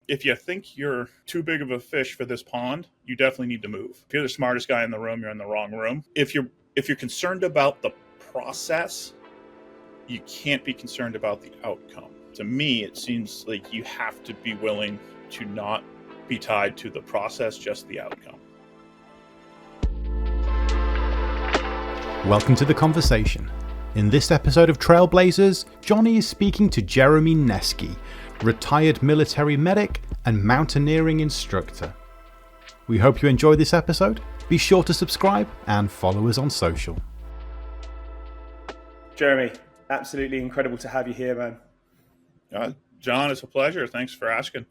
if you think you're too big of a fish for this pond, you definitely need to move. If you're the smartest guy in the room, you're in the wrong room. If you're concerned about the process, you can't be concerned about the outcome. To me, it seems like you have to be willing to not be tied to the process, just the outcome. Welcome to the conversation. In this episode of Trailblazers, Johnny is speaking to Jeremy Neskey, retired military medic and mountaineering instructor. We hope you enjoy this episode. Be sure to subscribe and follow us on social. Jeremy, absolutely incredible to have you here, man. John, it's a pleasure. Thanks for asking.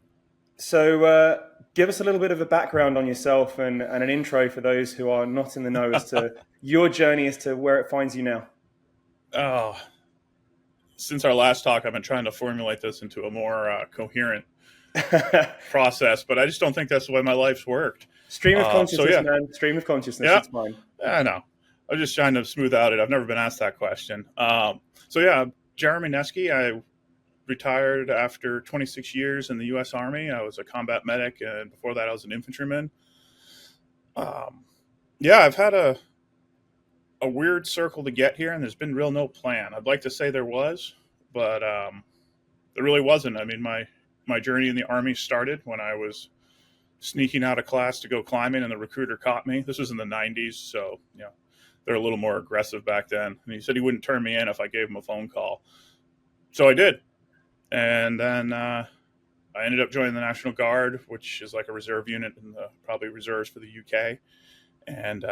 So give us a little bit of a background on yourself and an intro for those who are not in the know as to your journey as to where it finds you now. Oh, since our last talk, I've been trying to formulate this into a more coherent process, but I just don't think that's the way my life's worked. Stream of consciousness, man. Stream of consciousness. Yeah. It's fine. I know. I'm just trying to smooth out it. I've never been asked that question. Jeremy Neskey. I retired after 26 years in the U.S. Army. I was a combat medic, and before that, I was an infantryman. I've had a weird circle to get here, and there's been real no plan. I'd like to say there was, but there really wasn't. I mean, my journey in the Army started when I was sneaking out of class to go climbing, and the recruiter caught me. This was in the 90s, so they're a little more aggressive back then. And he said he wouldn't turn me in if I gave him a phone call. So I did. And then I ended up joining the National Guard, which is like a reserve unit in the probably reserves for the UK. And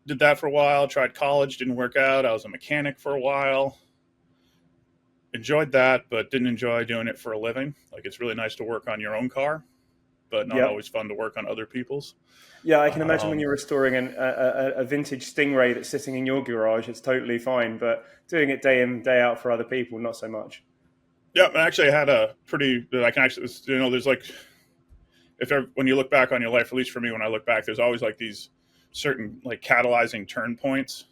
did that for a while, tried college, didn't work out. I was a mechanic for a while. Enjoyed that, but didn't enjoy doing it for a living. Like, it's really nice to work on your own car, but not always fun to work on other people's. Yeah, I can imagine when you're restoring a vintage Stingray that's sitting in your garage, it's totally fine. But doing it day in, day out for other people, not so much. Yeah, I actually had a pretty, I can actually, there's like, when you look back on your life, at least for me, when I look back, there's always like these certain like catalyzing turn points.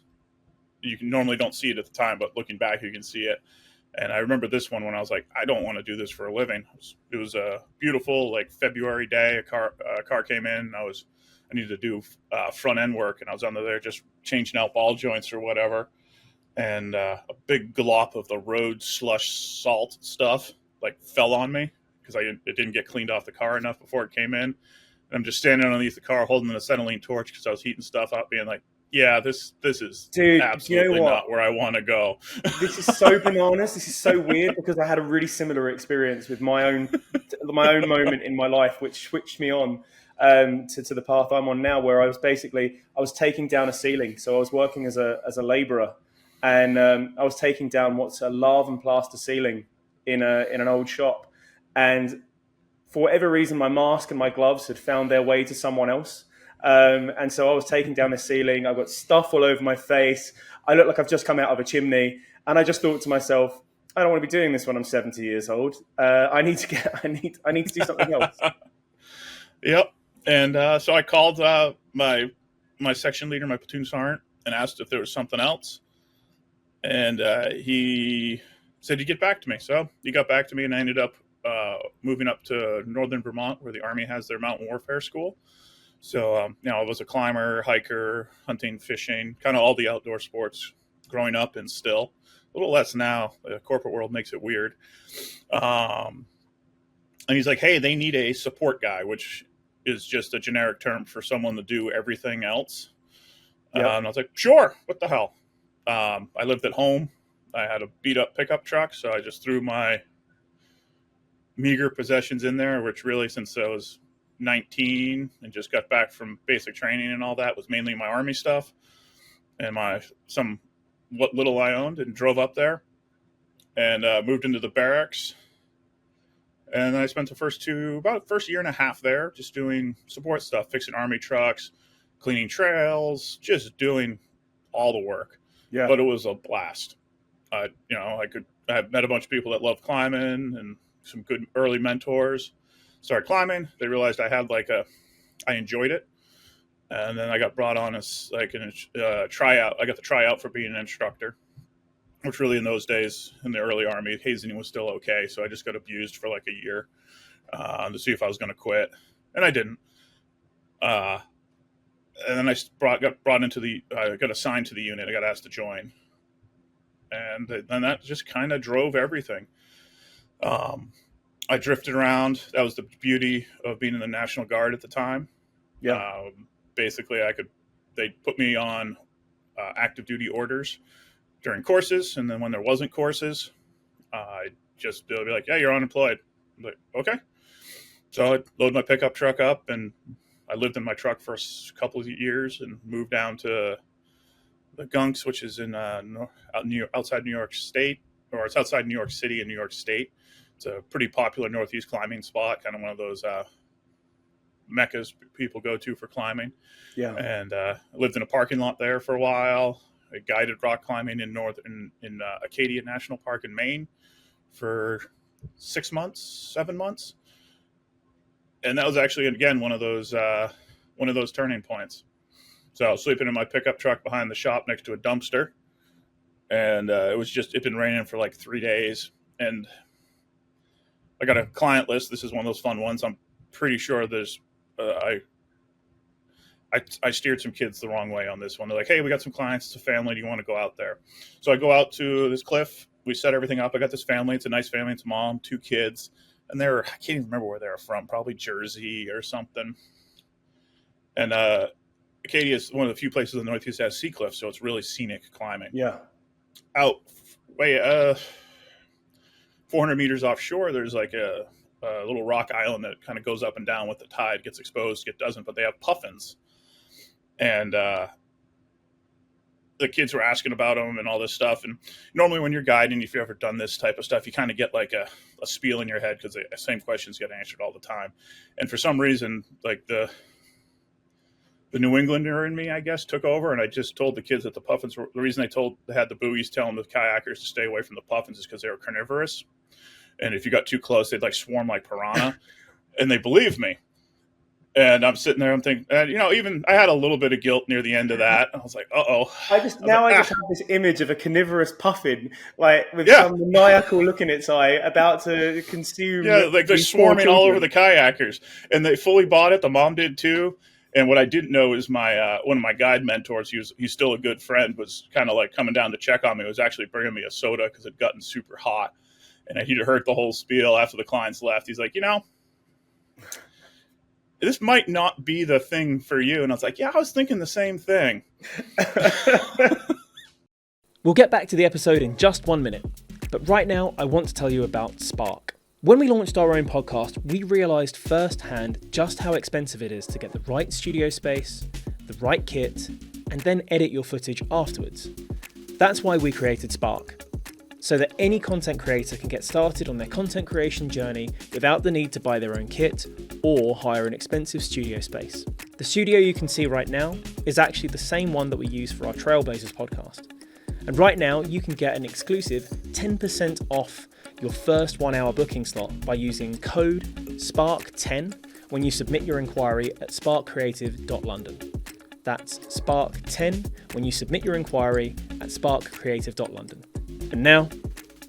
You normally don't see it at the time, but looking back, you can see it. And I remember this one when I was like, I don't want to do this for a living. It was a beautiful like February day. A car came in. I needed to do front end work, and I was under there just changing out ball joints or whatever. And a big glop of the road slush salt stuff like fell on me because it didn't get cleaned off the car enough before it came in. And I'm just standing underneath the car holding an acetylene torch because I was heating stuff up, being like, yeah, this is absolutely not where I want to go. This is so bananas. This is so weird because I had a really similar experience with my own moment in my life, which switched me on to the path I'm on now, where I was taking down a ceiling. So I was working as a labourer, and I was taking down what's a lath and plaster ceiling in an old shop, and for whatever reason, my mask and my gloves had found their way to someone else. And so I was taking down the ceiling. I got stuff all over my face. I look like I've just come out of a chimney. And I just thought to myself, I don't want to be doing this when I'm 70 years old. I need to do something else. Yep. And so I called my section leader, my platoon sergeant, and asked if there was something else. And he said he'd get back to me. So he got back to me, and I ended up moving up to northern Vermont, where the Army has their mountain warfare school. So, I was a climber, hiker, hunting, fishing, kind of all the outdoor sports growing up, and still a little less now. The corporate world makes it weird. And he's like, hey, they need a support guy, which is just a generic term for someone to do everything else. Yep. And I was like, sure, what the hell? I lived at home. I had a beat up pickup truck, so I just threw my meager possessions in there, which really, since I was 19 and just got back from basic training and all that, was mainly my Army stuff and what little I owned, and drove up there and moved into the barracks. And then I spent the first year and a half there just doing support stuff, fixing Army trucks, cleaning trails, just doing all the work. Yeah. But it was a blast. I had met a bunch of people that loved climbing and some good early mentors. Started climbing. They realized I enjoyed it. And then I got brought on as a tryout. I got the tryout for being an instructor, which really in those days in the early Army, hazing was still okay. So I just got abused for like a year. to see if I was going to quit, and I didn't. And then I got assigned to the unit. I got asked to join, and then that just kind of drove everything. I drifted around. That was the beauty of being in the National Guard at the time. Yeah. Basically, they put me on active duty orders during courses, and then when there wasn't courses, they'll be like, "Yeah, you're unemployed." I'm like, okay. So I load my pickup truck up, and I lived in my truck for a couple of years, and moved down to the Gunks, which is in outside New York State, or it's outside New York City in New York State. It's a pretty popular Northeast climbing spot, kind of one of those meccas people go to for climbing. Yeah. And I lived in a parking lot there for a while. I guided rock climbing in Acadia National Park in Maine for 7 months. And that was actually, again, one of those turning points. So I was sleeping in my pickup truck behind the shop next to a dumpster. And it'd been raining for like 3 days. And I got a client list. This is one of those fun ones. I'm pretty sure I steered some kids the wrong way on this one. They're like, "Hey, we got some clients. It's a family. Do you want to go out there?" So I go out to this cliff. We set everything up. I got this family. It's a nice family. It's a mom, 2 kids. And I can't even remember where they were from, probably Jersey or something. And Acadia is one of the few places in the Northeast that has sea cliffs, so it's really scenic climbing. Yeah. Out way 400 meters offshore, there's like a little rock island that kind of goes up and down with the tide, gets exposed, it doesn't, but they have puffins. And the kids were asking about them and all this stuff. And normally when you're guiding, if you've ever done this type of stuff, you kind of get like a spiel in your head because the same questions get answered all the time. And for some reason, like the New Englander in me, I guess, took over. And I just told the kids that the puffins the reason they had the buoys telling the kayakers to stay away from the puffins is because they were carnivorous. And if you got too close, they'd like swarm like piranha. And they believed me. And I'm sitting there, I'm thinking, even I had a little bit of guilt near the end of that. I was like, uh-oh. I just have this image of a carnivorous puffin, like with some maniacal look in its eye, about to consume. Yeah, like they're swarming all over the kayakers. And they fully bought it. The mom did too. And what I didn't know is my one of my guide mentors, he's still a good friend, was kind of like coming down to check on me. He was actually bringing me a soda because it'd gotten super hot. And he'd heard the whole spiel after the clients left. He's like, this might not be the thing for you. And I was like, yeah, I was thinking the same thing. We'll get back to the episode in just 1 minute. But right now, I want to tell you about Spark. When we launched our own podcast, we realised firsthand just how expensive it is to get the right studio space, the right kit, and then edit your footage afterwards. That's why we created Spark, so that any content creator can get started on their content creation journey without the need to buy their own kit or hire an expensive studio space. The studio you can see right now is actually the same one that we use for our Trailblazers podcast. And right now you can get an exclusive 10% off your first 1 hour booking slot by using code SPARK10 when you submit your inquiry at sparkcreative.london. That's SPARK10 when you submit your inquiry at sparkcreative.london. And now,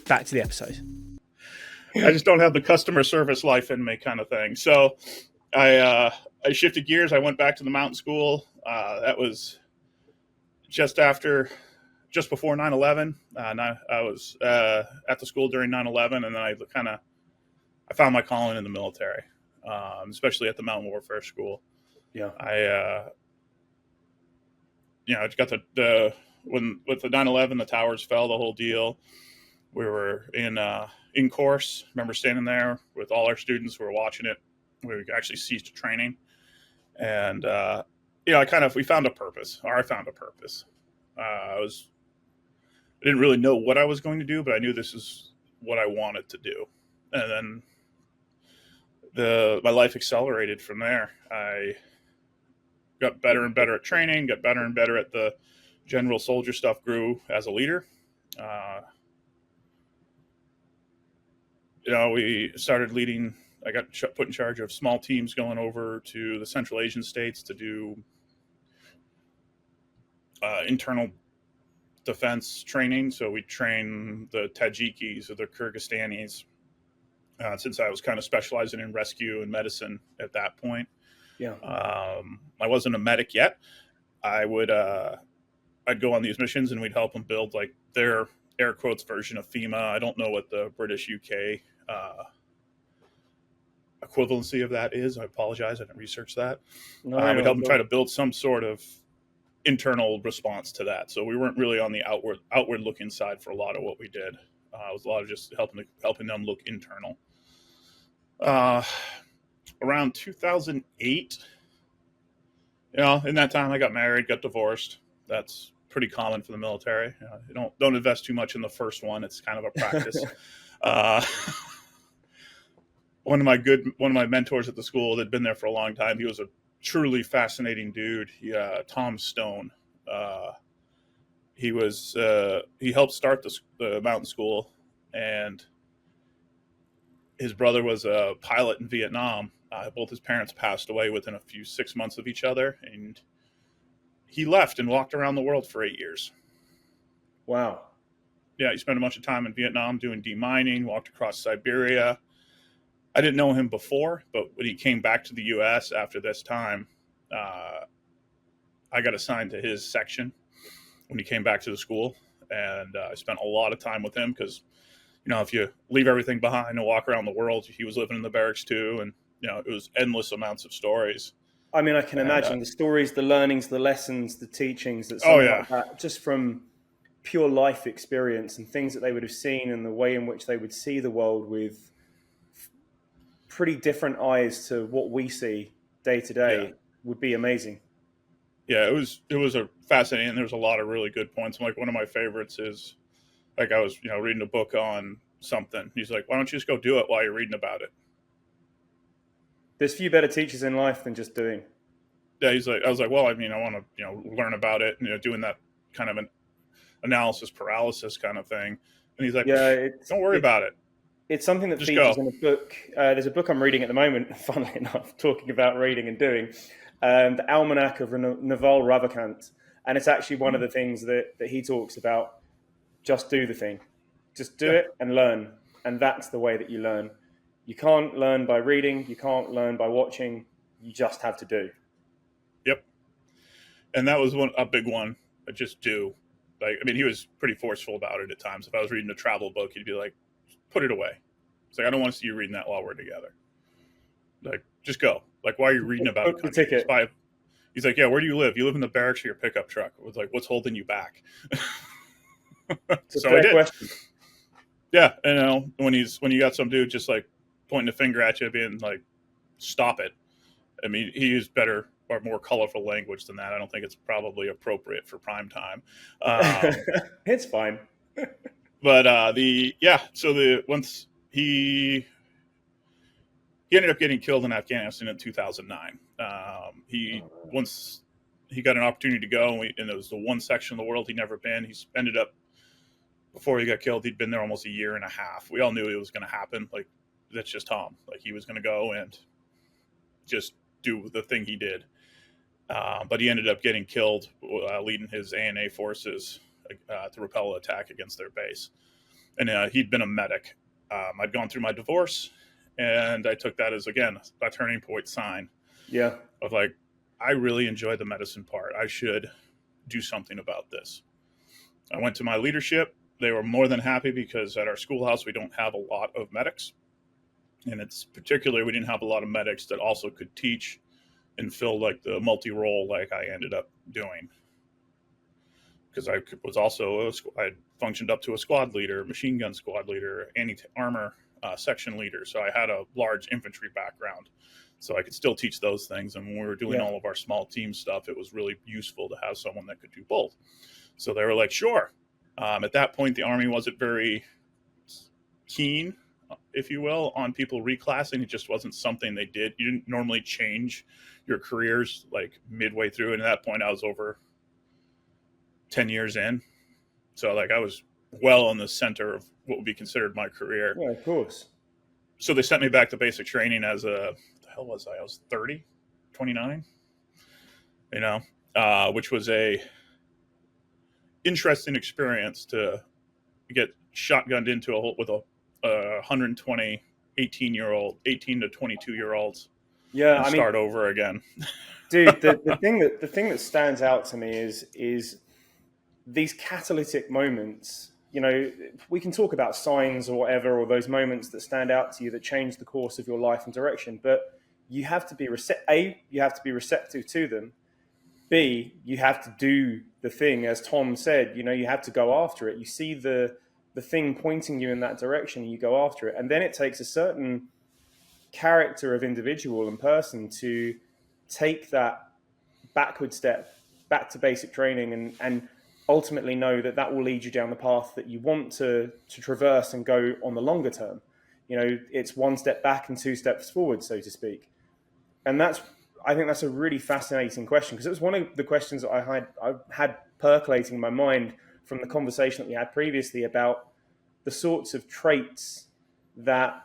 back to the episode. I just don't have the customer service life in me kind of thing. So I shifted gears. I went back to the mountain school. That was just before 9/11. I was at the school during 9/11, and then I found my calling in the military, especially at the Mountain Warfare School. Yeah. I got with the 9/11, the towers fell, the whole deal. We were in course. Remember standing there with all our students who were watching it. We actually ceased training, and we found a purpose. Or I found a purpose. I didn't really know what I was going to do, but I knew this is what I wanted to do. And then my life accelerated from there. I got better and better at training, got better and better at the general soldier stuff, grew as a leader. We started leading. I got put in charge of small teams going over to the Central Asian states to do internal defense training. So we train the Tajikis or the Kyrgyzstanis since I was kind of specializing in rescue and medicine at that point. Yeah. I wasn't a medic yet. I'd go on these missions and we'd help them build like their air quotes version of FEMA. I don't know what the British UK equivalency of that is. I apologize. I didn't research that. We'd help them try to build some sort of internal response to that. So we weren't really on the outward looking side for a lot of what we did. It was a lot of just helping them look internal. Around 2008, in that time I got married, got divorced. That's pretty common for the military. You don't invest too much in the first one. It's kind of a practice. One of my mentors at the school that had been there for a long time. He was a truly fascinating dude. Tom Stone. He helped start the mountain school, and his brother was a pilot in Vietnam. Both his parents passed away within 6 months of each other, and he left and walked around the world for 8 years. Wow. Yeah, he spent a bunch of time in Vietnam doing demining, walked across Siberia. I didn't know him before, but when he came back to the U.S. after this time, I got assigned to his section when he came back to the school, and I spent a lot of time with him because, if you leave everything behind and walk around the world, he was living in the barracks too, and it was endless amounts of stories. I mean, I can imagine the stories, the learnings, the lessons, the teachings that like that, just from pure life experience and things that they would have seen and the way in which they would see the world with pretty different eyes to what we see day to day would be amazing. Yeah, it was a fascinating. There's a lot of really good points. Like one of my favorites is like I was reading a book on something. He's like, why don't you just go do it while you're reading about it? There's few better teachers in life than just doing. Yeah, I was like, well, I mean, I want to learn about it, doing that kind of an analysis paralysis kind of thing. And he's like, don't worry about it. It's something that features in a book. There's a book I'm reading at the moment, funnily enough, talking about reading and doing, the Almanac of Naval Ravikant. And it's actually one of the things that he talks about. Just do the thing. Just do it and learn. And that's the way that you learn. You can't learn by reading. You can't learn by watching. You just have to do. Yep. And that was a big one. Just do. He was pretty forceful about it at times. If I was reading a travel book, he'd be like, put it away. It's like, I don't want to see you reading that while we're together. Like, just go. Like, why are you reading about it? The ticket. He's like, yeah, where do you live? You live in the barracks or your pickup truck? I was like, what's holding you back? So I did. Question. Yeah, when you got some dude just like pointing a finger at you, being like, stop it. I mean, he used better or more colorful language than that. I don't think it's probably appropriate for prime time. It's fine. But once he ended up getting killed in Afghanistan in 2009. Once he got an opportunity to go, and it was the one section of the world he'd never been. He ended up, before he got killed, he'd been there almost a year and a half. We all knew it was going to happen. Like, that's just Tom. Like, he was going to go and just do the thing he did. But he ended up getting killed leading his ANA forces to repel an attack against their base. And he'd been a medic. I'd gone through my divorce, and I took that as, again, a turning point sign. Yeah. Of like, I really enjoy the medicine part. I should do something about this. I went to my leadership. They were more than happy because at our schoolhouse, we don't have a lot of medics. And it's particularly, we didn't have a lot of medics that also could teach and fill like the multi-role like I ended up doing. Because I was also, I functioned up to a squad leader, machine gun squad leader, anti-armor section leader. So I had a large infantry background. So I could still teach those things. And when we were doing all of our small team stuff, it was really useful to have someone that could do both. So they were like, sure. At that point, the Army wasn't very keen, if you will, on people reclassing. It just wasn't something they did. You didn't normally change your careers like midway through. And at that point, I was over 10 years in. So like I was well in the center of what would be considered my career. Yeah, of course. So they sent me back to basic training as what the hell was I? I was 29, which was a interesting experience to get shotgunned into with a 120, 18 to 22-year-olds Yeah, and I mean, start over again. dude, the thing that stands out to me is these catalytic moments. You know, we can talk about signs or whatever, or those moments that stand out to you that change the course of your life and direction. But you have to be you have to be receptive to them. B, you have to do the thing, as Tom said. You know, you have to go after it. You see the thing pointing you in that direction, you go after it, and then it takes a certain character of individual and person to take that backward step back to basic training and ultimately know that that will lead you down the path that you want to traverse and go on the longer term. You know, it's one step back and two steps forward, so to speak. And I think that's a really fascinating question, because it was one of the questions that I had percolating in my mind from the conversation that we had previously about the sorts of traits that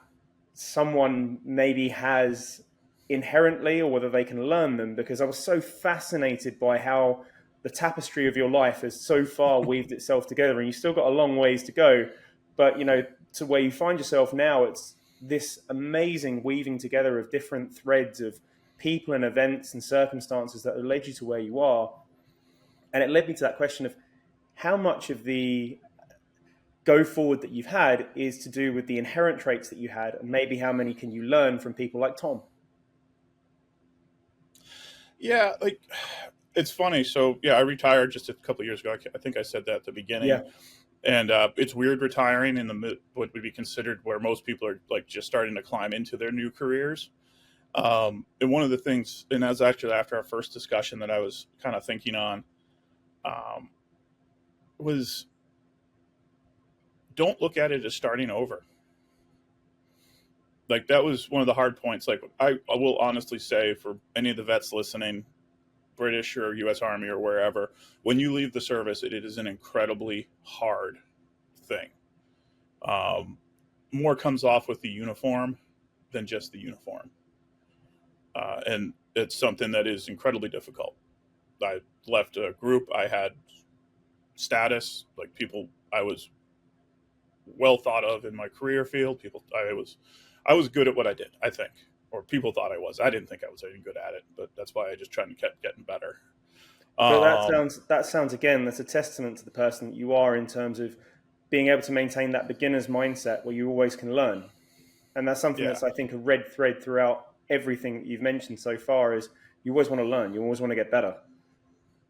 someone maybe has inherently, or whether they can learn them, because I was so fascinated by how the tapestry of your life has so far weaved itself together, and you've still got a long ways to go, but you know, to where you find yourself now, it's this amazing weaving together of different threads of people and events and circumstances that have led you to where you are. And it led me to that question of how much of the go forward that you've had is to do with the inherent traits that you had, and maybe how many can you learn from people like Tom? Yeah, like, it's funny. So yeah, I retired just a couple of years ago. I think I said that at the beginning. Yeah. And it's weird retiring in what would be considered where most people are like just starting to climb into their new careers. And one of the things, and that was actually after our first discussion that I was kind of thinking on, was don't look at it as starting over. Like, that was one of the hard points. Like, I will honestly say, for any of the vets listening, British or U.S. Army or wherever, when you leave the service, it is an incredibly hard thing. More comes off with the uniform than just the uniform. And it's something that is incredibly difficult. I left a group. I had status, like people, I was well thought of in my career field. I was good at what I did, I think, or people thought I was. I didn't think I was any good at it, but that's why I just tried to keep getting better. But that sounds again, that's a testament to the person that you are in terms of being able to maintain that beginner's mindset where you always can learn. And that's something that's, I think, a red thread throughout everything that you've mentioned so far, is you always want to learn, you always want to get better.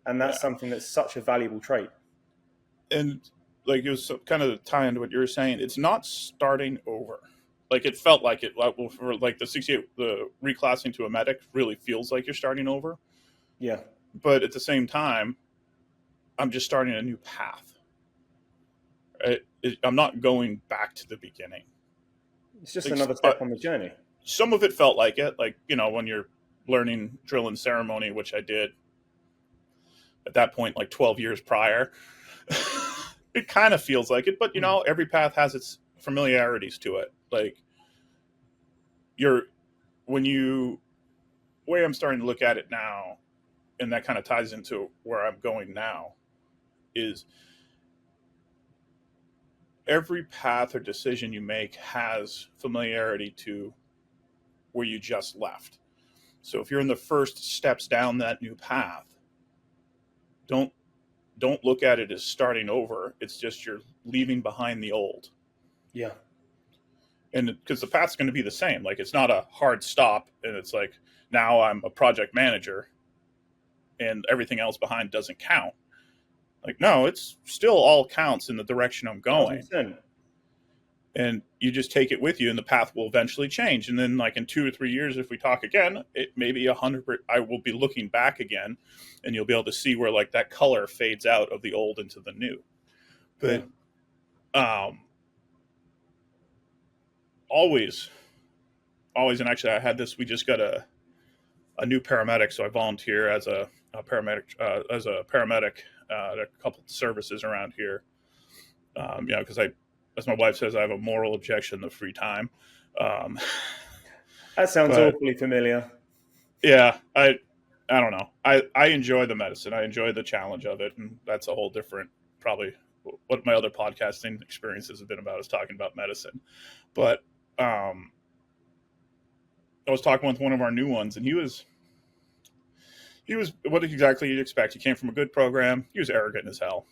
And that's something that's such a valuable trait. And like, it was kind of tie into what you were saying. It's not starting over. Like, it felt like it, for like the 68, the reclassing to a medic really feels like you're starting over. Yeah. But at the same time, I'm just starting a new path. I'm not going back to the beginning. It's just another step on the journey. Some of it felt like it, like, you know, when you're learning drill and ceremony, which I did at that point, like 12 years prior, it kind of feels like it, but you know, every path has its familiarities to it. Like, way I'm starting to look at it now, and that kind of ties into where I'm going now, is every path or decision you make has familiarity to where you just left. So if you're in the first steps down that new path, don't look at it as starting over. It's just you're leaving behind the old. Yeah. And because the path's going to be the same. Like, it's not a hard stop and it's like, now I'm a project manager and everything else behind doesn't count. Like, no, it's still all counts in the direction I'm going. 100%. And you just take it with you, and the path will eventually change. And then, like, in 2 or 3 years, if we talk again, it may be 100%. I will be looking back again, and you'll be able to see where, like, that color fades out of the old into the new. But always, and actually, I had this. We just got a new paramedic, so I volunteer as a paramedic at a couple of services around here. You know, because as my wife says, I have a moral objection to free time. That sounds awfully familiar. Yeah, I don't know. I enjoy the medicine. I enjoy the challenge of it, and that's a whole different, probably what my other podcasting experiences have been about, is talking about medicine. But I was talking with one of our new ones, and he was what exactly you'd expect. He came from a good program. He was arrogant as hell,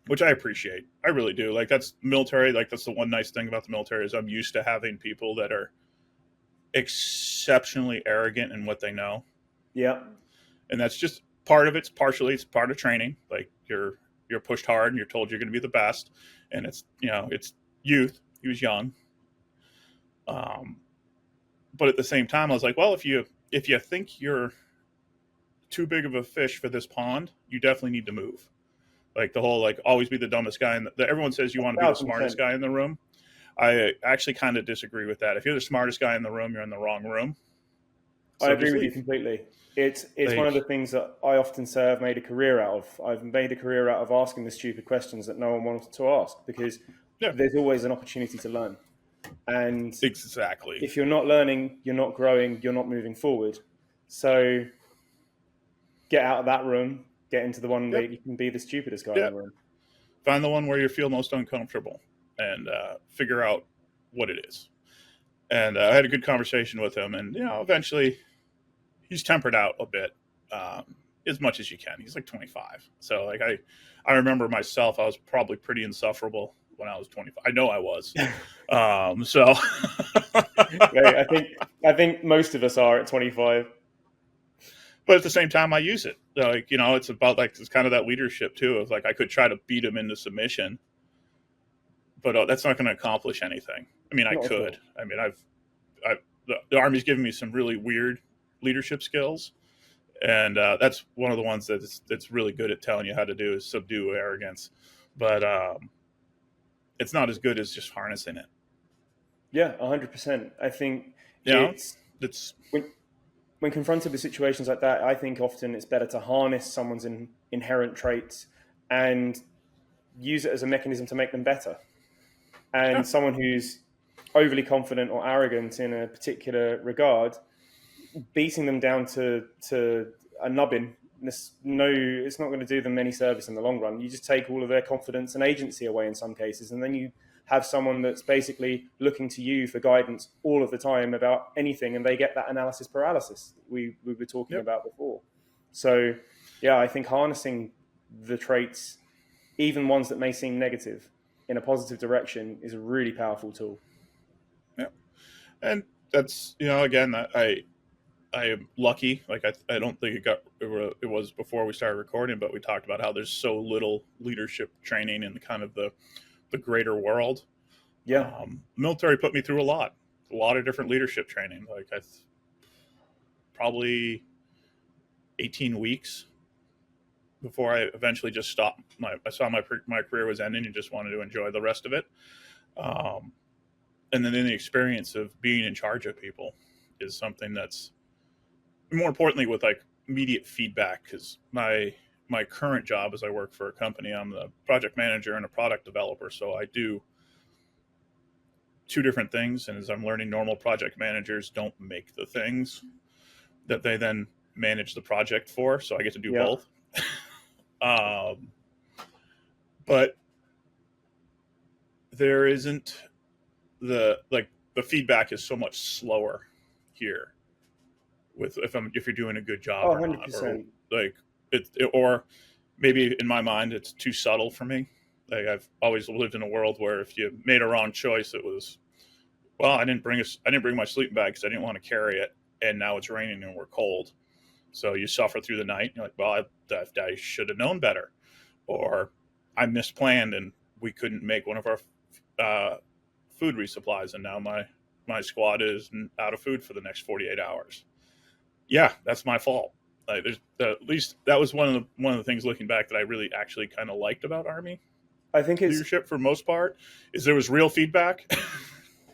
which I appreciate. I really do. Like, that's military. Like, that's the one nice thing about the military is I'm used to having people that are exceptionally arrogant in what they know. Yeah. And that's just part of it's part of training. Like, you're pushed hard and you're told you're going to be the best. And it's, it's youth. He was young. But at the same time, I was like, well, if you think you're too big of a fish for this pond, you definitely need to move. Like, the whole, like, always be the dumbest guy. And everyone says you want to be the smartest guy in the room. I actually kind of disagree with that. If you're the smartest guy in the room, you're in the wrong room. So I agree with you completely. It's one of the things that I often say I've made a career out of. I've made a career out of asking the stupid questions that no one wants to ask, because there's always an opportunity to learn. And exactly, if you're not learning, you're not growing, you're not moving forward. So get out of that room, get into the one where you can be the stupidest guy in the room. Find the one where you feel most uncomfortable and figure out what it is. And I had a good conversation with him, and eventually he's tempered out a bit, as much as you can. He's like 25, so like I remember myself, I was probably pretty insufferable when I was 25. I know I was. So I think most of us are at 25. But at the same time, I use it. Like, it's about, like, it's kind of that leadership too, of like, I could try to beat him into submission, but that's not going to accomplish anything. I mean, I could. I mean, the Army's given me some really weird leadership skills, and that's one of the ones that's really good at telling you how to do is subdue arrogance. But it's not as good as just harnessing it. Yeah, 100%. I think it's when confronted with situations like that, I think often it's better to harness someone's inherent traits and use it as a mechanism to make them better. And someone who's overly confident or arrogant in a particular regard, beating them down to a nubbin, it's not going to do them any service in the long run. You just take all of their confidence and agency away in some cases, and then you have someone that's basically looking to you for guidance all of the time about anything, and they get that analysis paralysis we were talking about before. So, I think harnessing the traits, even ones that may seem negative, in a positive direction is a really powerful tool. Yeah. And that's, again, I am lucky. Like, I don't think it was before we started recording, but we talked about how there's so little leadership training in the kind of the greater world. Military put me through a lot of different leadership training. Like, I probably 18 weeks before I eventually just stopped. I saw my career was ending and just wanted to enjoy the rest of it. And then in the experience of being in charge of people is something that's more importantly with like immediate feedback, because my current job is I work for a company. I'm the project manager and a product developer. So I do two different things. And as I'm learning, normal project managers don't make the things that they then manage the project for. So I get to do both. But there isn't the feedback is so much slower here with if you're doing a good job or 100%. not, or like or maybe in my mind it's too subtle for me. Like, I've always lived in a world where if you made a wrong choice, it was, well, I didn't bring my sleeping bag because I didn't want to carry it, and now it's raining and we're cold, so you suffer through the night. You're like, well, I should have known better, or I misplanned and we couldn't make one of our food resupplies, and now my squad is out of food for the next 48 hours. Yeah, that's my fault. Like, at least that was one of the things looking back that I really actually kind of liked about Army. I think it's leadership for most part is there was real feedback.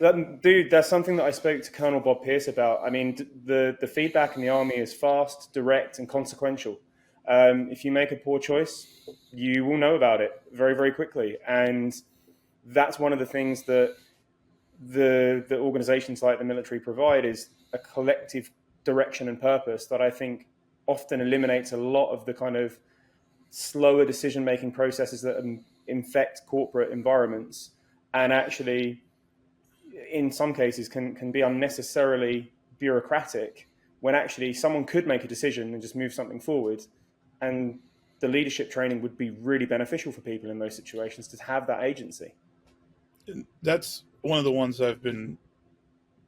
That's something that I spoke to Colonel Bob Pierce about. I mean, the feedback in the Army is fast, direct, and consequential. If you make a poor choice, you will know about it very, very quickly. And that's one of the things that the organizations like the military provide, is a collective direction and purpose that I think often eliminates a lot of the kind of slower decision-making processes that infect corporate environments, and actually in some cases can be unnecessarily bureaucratic when actually someone could make a decision and just move something forward. And the leadership training would be really beneficial for people in those situations to have that agency. And that's one of the ones I've been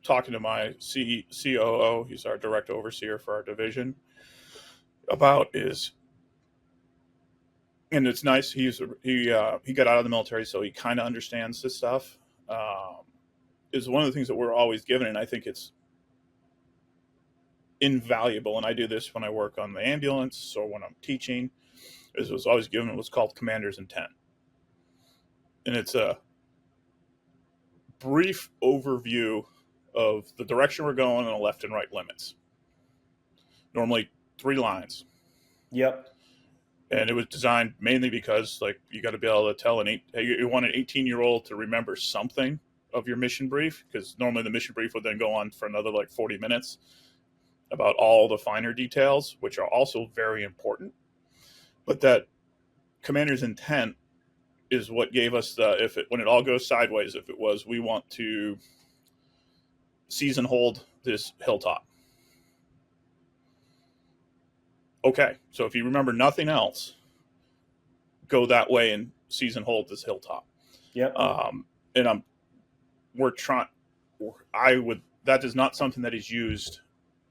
talking to my COO, he's our direct overseer for our division, about is, and it's nice, he got out of the military, so he kind of understands this stuff, is one of the things that we're always given, and I think it's invaluable, and I do this when I work on the ambulance or when I'm teaching, is it was always given what's called commander's intent. And it's a brief overview of the direction we're going and the left and right limits. Normally 3 lines. Yep. And it was designed mainly because, like, you got to be able to tell you want an 18-year-old to remember something of your mission brief, because normally the mission brief would then go on for another like 40 minutes about all the finer details, which are also very important. But that commander's intent is what gave us when it all goes sideways, if it was, we want to seize and hold this hilltop. Okay, so if you remember nothing else, go that way and seize and hold this hilltop. Yep. And that is not something that is used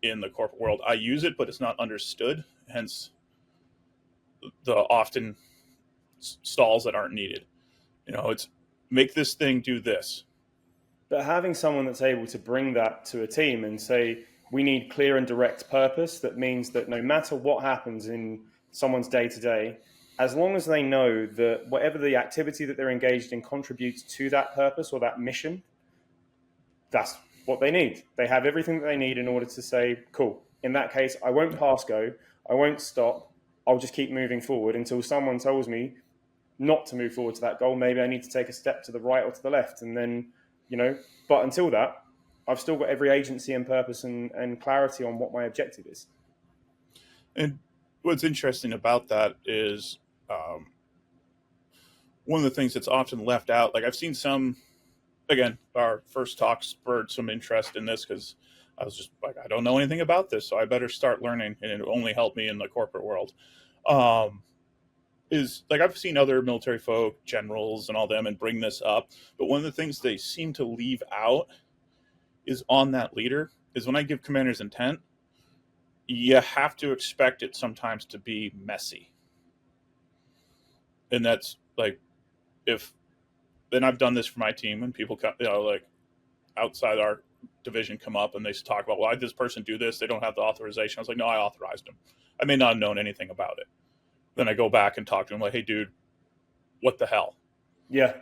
in the corporate world. I use it, but it's not understood. Hence the often stalls that aren't needed. It's make this thing do this. But having someone that's able to bring that to a team and say, we need clear and direct purpose, that means that no matter what happens in someone's day-to-day, as long as they know that whatever the activity that they're engaged in contributes to that purpose or that mission, that's what they need. They have everything that they need in order to say, cool, in that case, I won't pass go, I won't stop, I'll just keep moving forward until someone tells me not to move forward to that goal. Maybe I need to take a step to the right or to the left. And then, but until that, I've still got every agency and purpose and clarity on what my objective is. And what's interesting about that is one of the things that's often left out, like I've seen some, again, our first talk spurred some interest in this because I was just like, I don't know anything about this, so I better start learning, and it only helped me in the corporate world. Is like I've seen other military folk, generals and all them, and bring this up, but one of the things they seem to leave out is on that leader is when I give commander's intent, you have to expect it sometimes to be messy. And that's like, then I've done this for my team when people come, like outside our division come up and they talk about, why did this person do this? They don't have the authorization. I was like, no, I authorized them. I may not have known anything about it. Then I go back and talk to them like, hey, dude, what the hell? Yeah.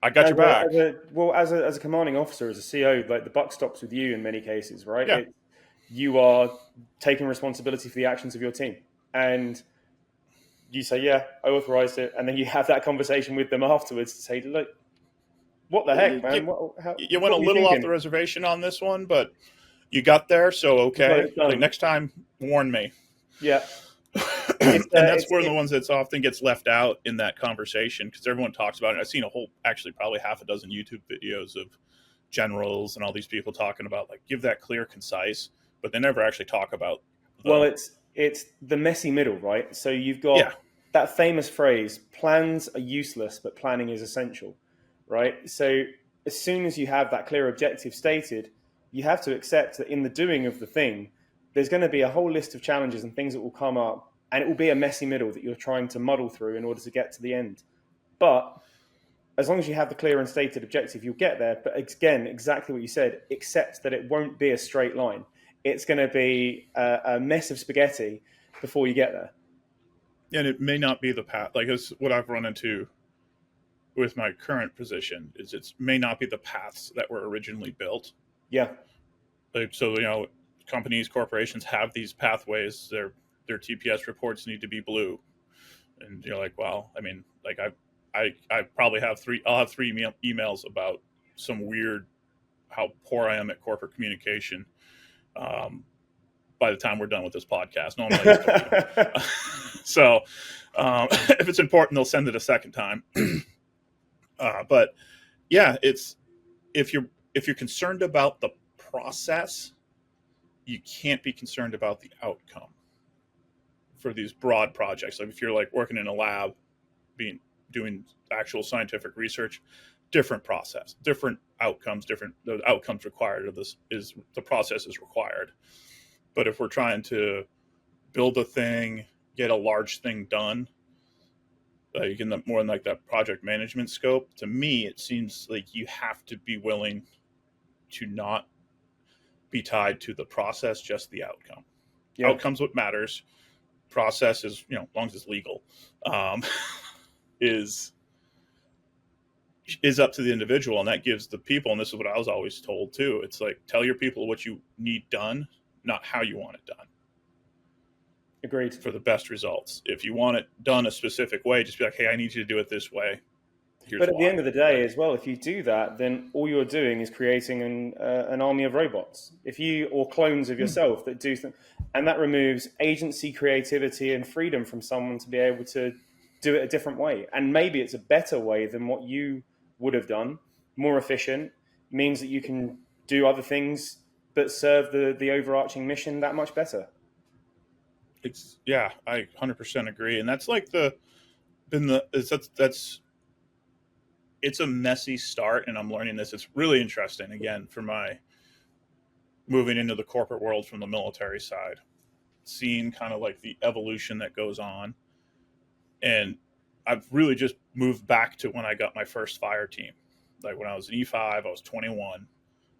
I got your back. As a commanding officer, as a CO, like the buck stops with you in many cases, right? Yeah. You are taking responsibility for the actions of your team. And you say, yeah, I authorized it. And then you have that conversation with them afterwards to say, look, what the heck, man? You went a little off the reservation on this one, but you got there, so okay. Like next time, warn me. Yeah. And that's one of the ones that's often gets left out in that conversation because everyone talks about it. I've seen probably half a dozen YouTube videos of generals and all these people talking about like give that clear, concise, but they never actually talk about. It's the messy middle, right? So you've got that famous phrase: plans are useless, but planning is essential, right? So as soon as you have that clear objective stated, you have to accept that in the doing of the thing, there's going to be a whole list of challenges and things that will come up. And it will be a messy middle that you're trying to muddle through in order to get to the end. But as long as you have the clear and stated objective, you'll get there. But again, exactly what you said, except that it won't be a straight line. It's going to be a mess of spaghetti before you get there. And it may not be the path. Like it's what I've run into with my current position is it may not be the paths that were originally built. Yeah. Like, so, companies, corporations have these pathways. Their TPS reports need to be blue, and you're like, well, I mean, like I probably have I'll have three emails about some weird how poor I am at corporate communication. By the time we're done with this podcast, no one so if it's important, they'll send it a second time. But yeah, it's if you're concerned about the process, you can't be concerned about the outcome for these broad projects. Like if you're like working in a lab, doing actual scientific research, different process, different outcomes, the outcomes required of this is the process is required. But if we're trying to build a thing, get a large thing done, like in more in like that project management scope, to me, it seems like you have to be willing to not be tied to the process, just the outcome. Yeah. Outcome's what matters. Process is, as long as it's legal, is up to the individual, and that gives the people, and this is what I was always told too, it's like, tell your people what you need done, not how you want it done. Agreed. For the best results. If you want it done a specific way, just be like, hey, I need you to do it this way. But at the end of the day as well, if you do that, then all you're doing is creating an army of robots, or clones of yourself that do things, and that removes agency, creativity, and freedom from someone to be able to do it a different way. And maybe it's a better way than what you would have done, more efficient, means that you can do other things that serve the overarching mission that much better. I 100% agree. And that's like it's a messy start, and I'm learning this. It's really interesting, again, for my moving into the corporate world from the military side, seeing kind of like the evolution that goes on. And I've really just moved back to when I got my first fire team. Like when I was an E5, I was 21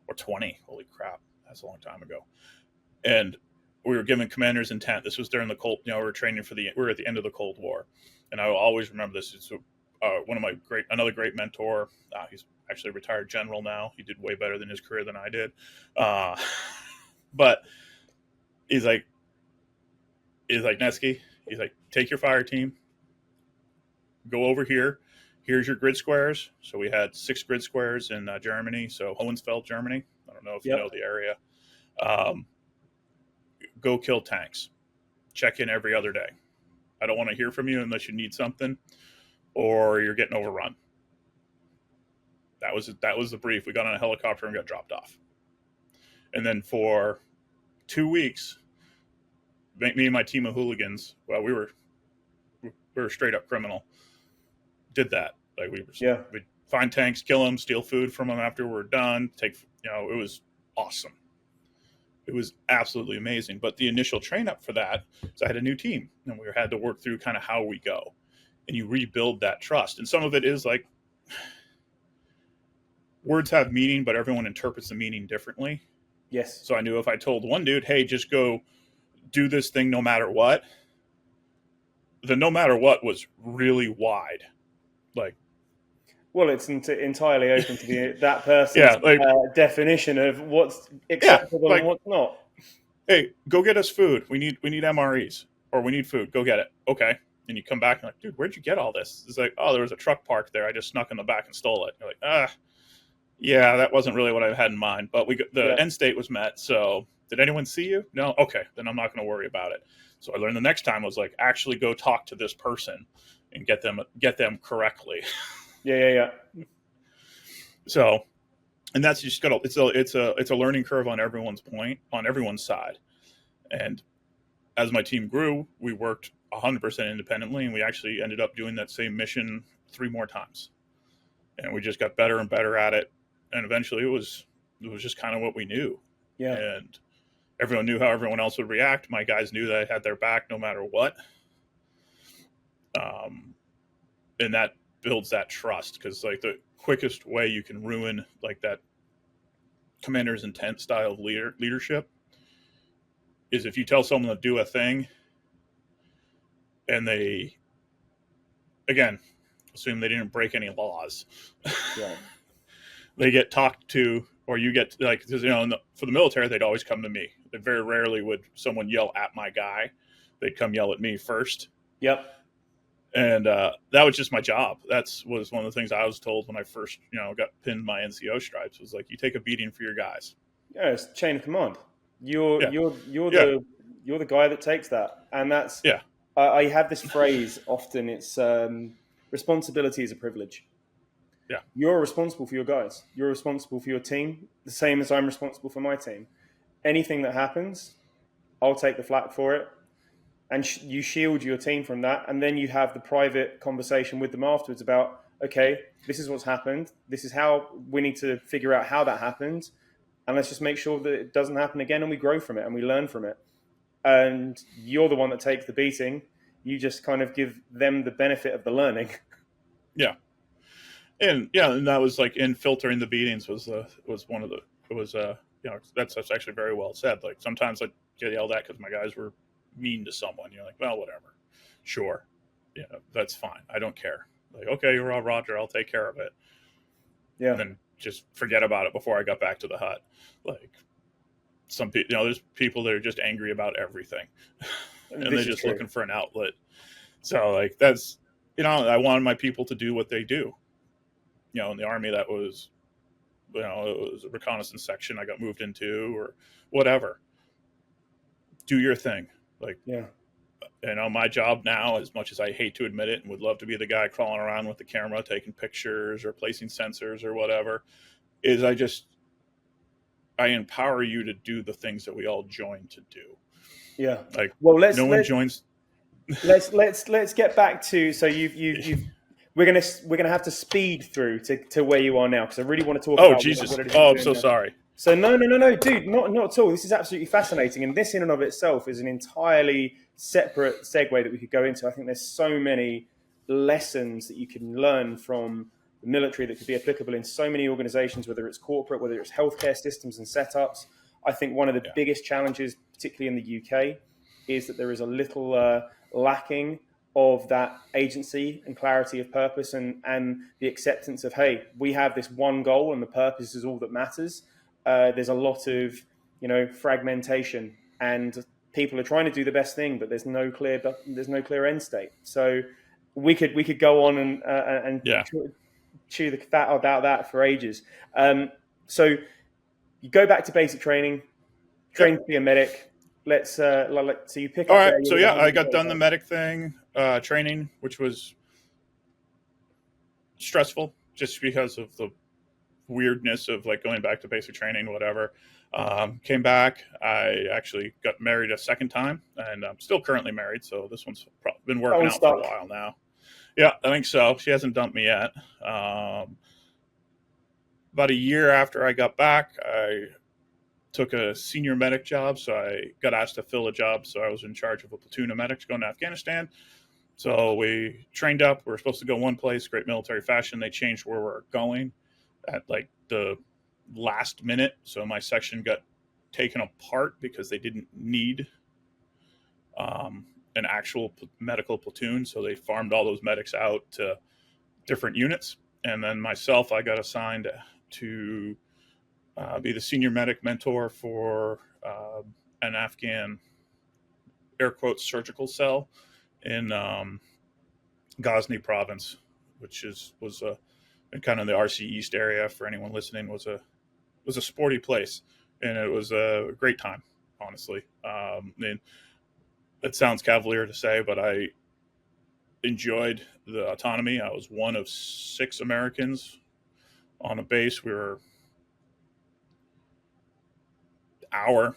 or 20. Holy crap. That's a long time ago. And we were given commander's intent. This was during the Cold, we were training we were at the end of the Cold War. And I will always remember this. It's one of my another great mentor. He's actually a retired general now. He did way better than his career than I did. But he's like, Neskey, he's like, take your fire team, go over here. Here's your grid squares. So we had 6 grid squares in Germany. So Hohenfeld, Germany. I don't know if you know the area. Go kill tanks. Check in every other day. I don't want to hear from you unless you need something or you're getting overrun. That was the brief. We got on a helicopter and got dropped off. And then for 2 weeks, me and my team of hooligans, well, we were straight up criminal, did that. Like we'd find tanks, kill them, steal food from them after we're done. It was awesome. It was absolutely amazing. But the initial train up for that is I had a new team, and we had to work through kind of how we go, and you rebuild that trust. And some of it is like words have meaning, but everyone interprets the meaning differently. Yes. So I knew if I told one dude, hey, just go do this thing no matter what, the no matter what was really wide. Like, well, it's entirely open to that person's definition of what's acceptable and what's not. Hey, go get us food. We need MREs, or we need food. Go get it. Okay. And you come back and like, dude, where'd you get all this? It's like, oh, there was a truck parked there. I just snuck in the back and stole it. You're like, yeah, that wasn't really what I had in mind. But the end state was met. So did anyone see you? No. Okay. Then I'm not going to worry about it. So I learned the next time was like, actually go talk to this person and get them correctly. Yeah. So, and that's just it's a learning curve on everyone's side. And as my team grew, we worked 100% independently, and we actually ended up doing that same mission 3 more times. And we just got better and better at it. And eventually it was just kind of what we knew. Yeah. And everyone knew how everyone else would react. My guys knew that I had their back no matter what. And that builds that trust, because like the quickest way you can ruin like that commander's intent style of leadership is if you tell someone to do a thing and they, again, assume they didn't break any laws. Yeah. They get talked to, or you get like, for the military, they'd always come to me. They very rarely would someone yell at my guy. They'd come yell at me first. Yep. And that was just my job. Was one of the things I was told when I first, got pinned my NCO stripes, was like, you take a beating for your guys. Yeah, it's chain of command. You're the guy that takes that, and that's I have this phrase often. It's responsibility is a privilege. Yeah. You're responsible for your guys. You're responsible for your team, the same as I'm responsible for my team. Anything that happens, I'll take the flak for it. And you shield your team from that. And then you have the private conversation with them afterwards about, okay, this is what's happened. This is how we need to figure out how that happened. And let's just make sure that it doesn't happen again, and we grow from it and we learn from it. And you're the one that takes the beating. You just kind of give them the benefit of the learning. Yeah. And that was like in filtering the beatings was one of the, it was, that's actually very well said. Like sometimes I get yelled at because my guys were mean to someone. You're like, well, whatever. Sure. Yeah, that's fine. I don't care. Like, okay, you're all Roger. I'll take care of it. Yeah. And then just forget about it before I got back to the hut. Like some people, there's people that are just angry about everything and they're just looking for an outlet. So like, that's, I wanted my people to do what they do. In the Army, that was, it was a reconnaissance section I got moved into or whatever. Do your thing. Like, yeah. My job now, as much as I hate to admit it and would love to be the guy crawling around with the camera, taking pictures or placing sensors or whatever, is I empower you to do the things that we all join to do. Yeah. Like, well, one joins. let's get back to, so you've we're gonna have to speed through to where you are now, because I really want to talk about. Oh Jesus! I'm so sorry. So no, dude, not at all. This is absolutely fascinating, and this in and of itself is an entirely separate segue that we could go into. I think there's so many lessons that you can learn from the military that could be applicable in so many organizations, whether it's corporate, whether it's healthcare systems and setups. I think one of the biggest challenges, particularly in the UK, is that there is a little lacking of that agency and clarity of purpose and the acceptance of, hey, we have this one goal and the purpose is all that matters. There's a lot of, fragmentation, and people are trying to do the best thing, but there's no clear end state. So we could go on and chew the fat about that for ages. So you go back to basic training, train to be a medic. So you pick up. All right. So I got done the medic thing, training, which was stressful just because of the weirdness of like going back to basic training, whatever. Came back. I actually got married a second time, and I'm still currently married. So this one's been working out for a while now. Yeah, I think so. She hasn't dumped me yet. About a year after I got back, I took a senior medic job. So I got asked to fill a job. So I was in charge of a platoon of medics going to Afghanistan. So we trained up. We were supposed to go one place, great military fashion. They changed where we're going at like the last minute. So my section got taken apart because they didn't need an actual medical platoon. So they farmed all those medics out to different units. And then myself, I got assigned to be the senior medic mentor for an Afghan, air quotes, surgical cell in Ghazni province, which was in kind of the RC East area. For anyone listening, was a sporty place, and it was a great time, honestly. And it sounds cavalier to say, but I enjoyed the autonomy. I was one of 6 Americans on a base. We were an hour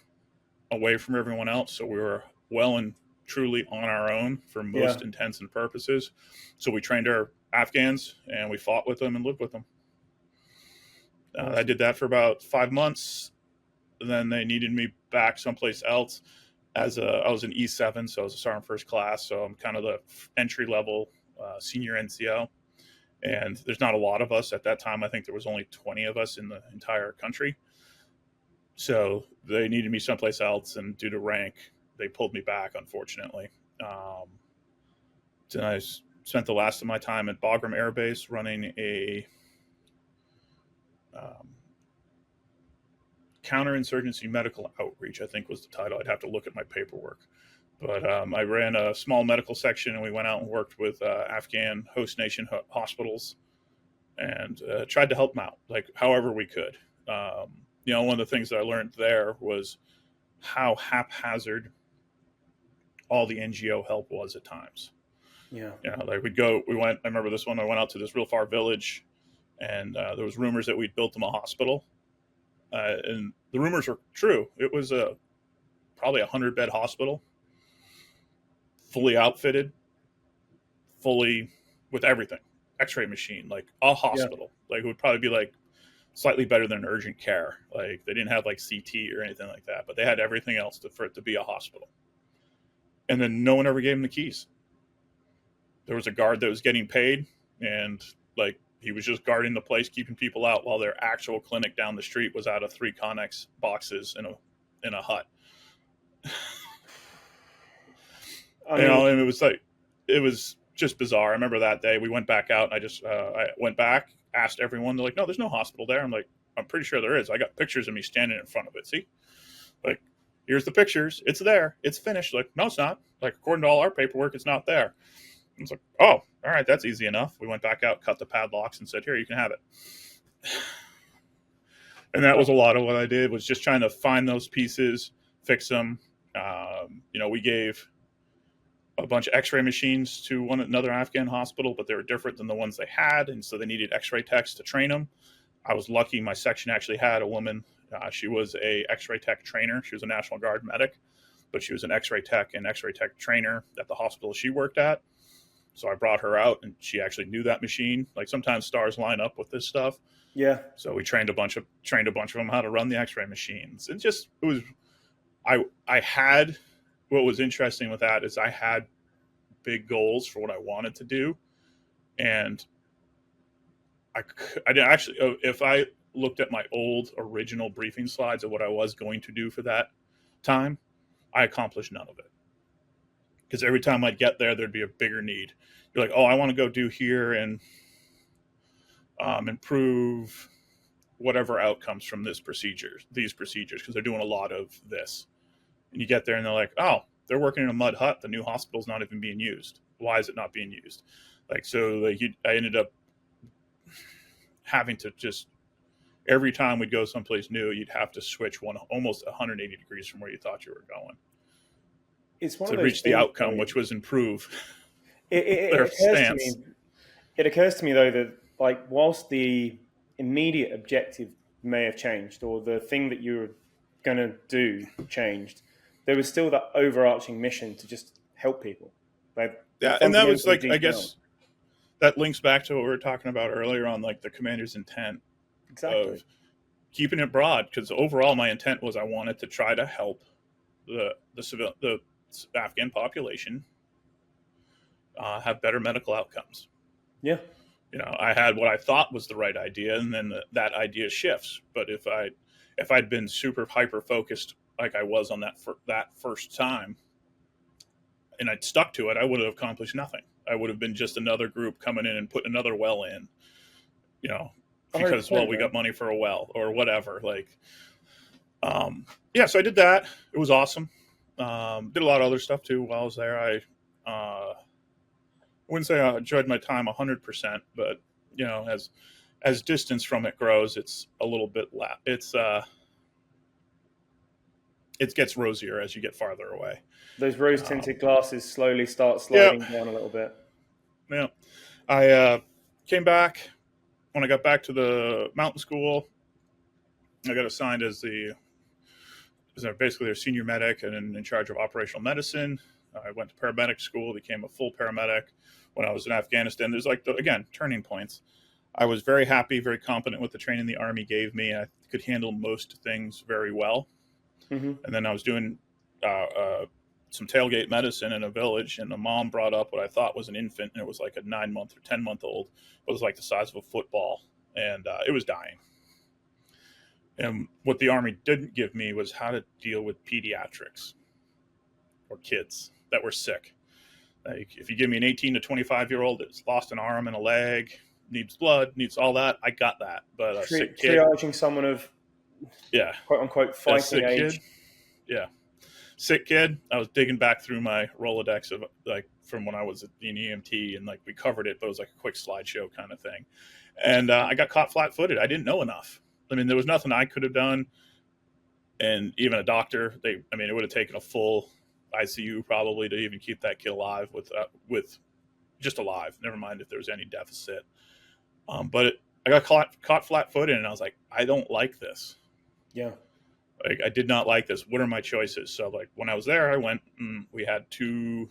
away from everyone else, so we were well and truly on our own for most intents and purposes. So we trained our Afghans, and we fought with them and lived with them. I did that for about 5 months. Then they needed me back someplace else. I was an E7, so I was a sergeant first class. So I'm kind of the entry level senior NCO. And there's not a lot of us at that time. I think there was only 20 of us in the entire country. So they needed me someplace else, and due to rank, they pulled me back, unfortunately. Then I spent the last of my time at Bagram Air Base running a counterinsurgency medical outreach, I think was the title. I'd have to look at my paperwork. But I ran a small medical section, and we went out and worked with Afghan host nation hospitals and tried to help them out, like however we could. One of the things that I learned there was how haphazard all the NGO help was at times. Yeah. Like I remember this one, I went out to this real far village and there was rumors that we'd built them a hospital, and the rumors were true. It was probably 100-bed hospital, fully outfitted, fully with everything, X-ray machine, like a hospital. Like it would probably be like slightly better than urgent care. Like they didn't have like CT or anything like that, but they had everything else for it to be a hospital. And then no one ever gave him the keys. There was a guard that was getting paid, and like he was just guarding the place, keeping people out, while their actual clinic down the street was out of 3 Connex boxes in a hut. And it was just bizarre. I remember that day we went back out, and I went back, asked everyone. They're like, "No, there's no hospital there." I'm like, "I'm pretty sure there is. I got pictures of me standing in front of it. See, like, here's the pictures. It's there. It's finished." Like, "No, it's not. Like, according to all our paperwork, it's not there." I was like, "Oh, all right, that's easy enough." We went back out, cut the padlocks, and said, "Here, you can have it." And that was a lot of what I did, was just trying to find those pieces, fix them. We gave a bunch of X-ray machines to another Afghan hospital, but they were different than the ones they had, and so they needed X-ray techs to train them. I was lucky; my section actually had a woman. She was a X-ray tech trainer. She was a National Guard medic, but she was an X-ray tech and X-ray tech trainer at the hospital she worked at. So I brought her out, and she actually knew that machine. Like sometimes stars line up with this stuff. Yeah. So we trained a bunch of them how to run the X-ray machines. I had, what was interesting with that is I had big goals for what I wanted to do, and I didn't actually. If I looked at my old original briefing slides of what I was going to do for that time, I accomplished none of it. Because every time I'd get there, there'd be a bigger need. You're like, "Oh, I want to go do here and improve whatever outcomes from these procedures, because they're doing a lot of this." And you get there and they're like, "Oh, they're working in a mud hut. The new hospital's not even being used. Why is it not being used?" I ended up having to just, every time we'd go someplace new, you'd have to switch almost 180 degrees from where you thought you were going. It's one to of those reach the things, outcome, which was improve their stance. It occurs to me though that, like, whilst the immediate objective may have changed, or the thing that you were going to do changed, there was still that overarching mission to just help people. And that was like, I guess that links back to what we were talking about earlier on, like the commander's intent. Exactly. Of keeping it broad, because overall my intent was I wanted to try to help the Afghan population have better medical outcomes. Yeah. I had what I thought was the right idea, and then that idea shifts. But if I'd been super hyper focused like I was on that first time, and I'd stuck to it, I would have accomplished nothing. I would have been just another group coming in and putting another well in, because, well, we got money for a well or whatever. So I did that. It was awesome. Did a lot of other stuff too while I was there. I wouldn't say I enjoyed my time 100%, but as distance from it grows, it's a little bit it gets rosier as you get farther away. Those rose-tinted glasses slowly start sliding down a little bit. Yeah. I came back. When I got back to the mountain school, I got assigned as basically their senior medic and in charge of operational medicine. I went to paramedic school, became a full paramedic. When I was in Afghanistan, there's turning points. I was very happy, very competent with the training the Army gave me. I could handle most things very well. Mm-hmm. And then I was doing some tailgate medicine in a village, and a mom brought up what I thought was an infant, and it was like a 9-month or 10-month-old. It was like the size of a football, and it was dying. And what the Army didn't give me was how to deal with pediatrics or kids that were sick. Like, if you give me an 18 to 25-year-old that's lost an arm and a leg, needs blood, needs all that, I got that. But a sick kid, triaging someone of quote unquote fighting age. Sick kid. I was digging back through my Rolodex of from when I was in EMT, and we covered it, but it was like a quick slideshow kind of thing. And I got caught flat-footed. I didn't know enough. I mean, there was nothing I could have done, and even a doctor. It would have taken a full ICU probably to even keep that kid alive with just alive. Never mind if there was any deficit. But I got caught flat-footed, and I was like, I don't like this. Yeah. Like, I did not like this. What are my choices? So, like, when I was there, I went, and we had two,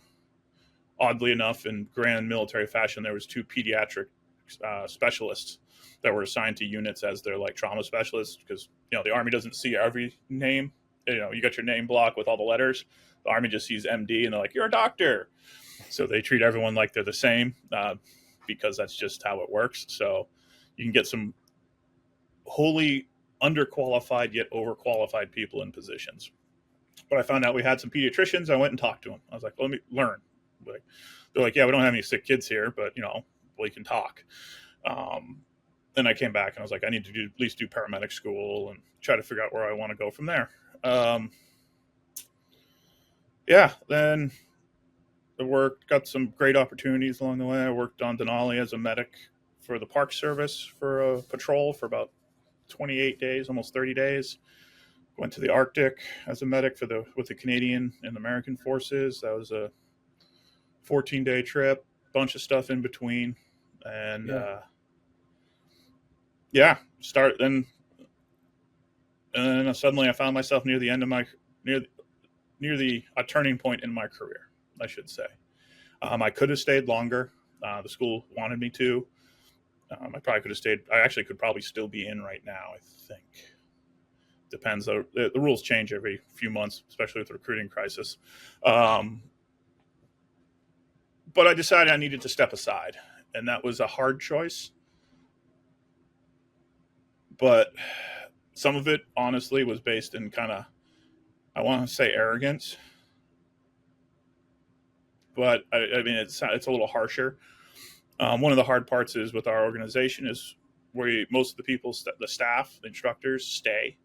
oddly enough, in grand military fashion, there was two pediatric specialists that were assigned to units as their, like, trauma specialists, because, you know, the Army doesn't see every name. You know, you got your name block with all the letters. The Army just sees MD, and they're like, you're a doctor. So they treat everyone like they're the same, because that's just how it works. So you can get some wholly underqualified yet overqualified people in positions. But I found out we had some pediatricians. I went and talked to them. I was like, let me learn. Like, they're like, yeah, we don't have any sick kids here, but, you know, we can talk. Then I came back and I was like, I need to at least do paramedic school and try to figure out where I want to go from there. Then I got some great opportunities along the way. I worked on Denali as a medic for the Park Service for a patrol for about 28 days, almost 30 days. Went to the Arctic as a medic with the Canadian and American forces. That was a 14-day trip, bunch of stuff in between. And then suddenly I found myself near the end of a turning point in my career, I should say. I could have stayed longer. The school wanted me to. I probably could have stayed. I actually could probably still be in right now, I think. Depends. The rules change every few months, especially with the recruiting crisis. But I decided I needed to step aside, and that was a hard choice. But some of it, honestly, was based in kind of, I want to say, arrogance. But I mean, it's a little harsher. One of the hard parts is with our organization is where most of the people, the staff, the instructors, stay.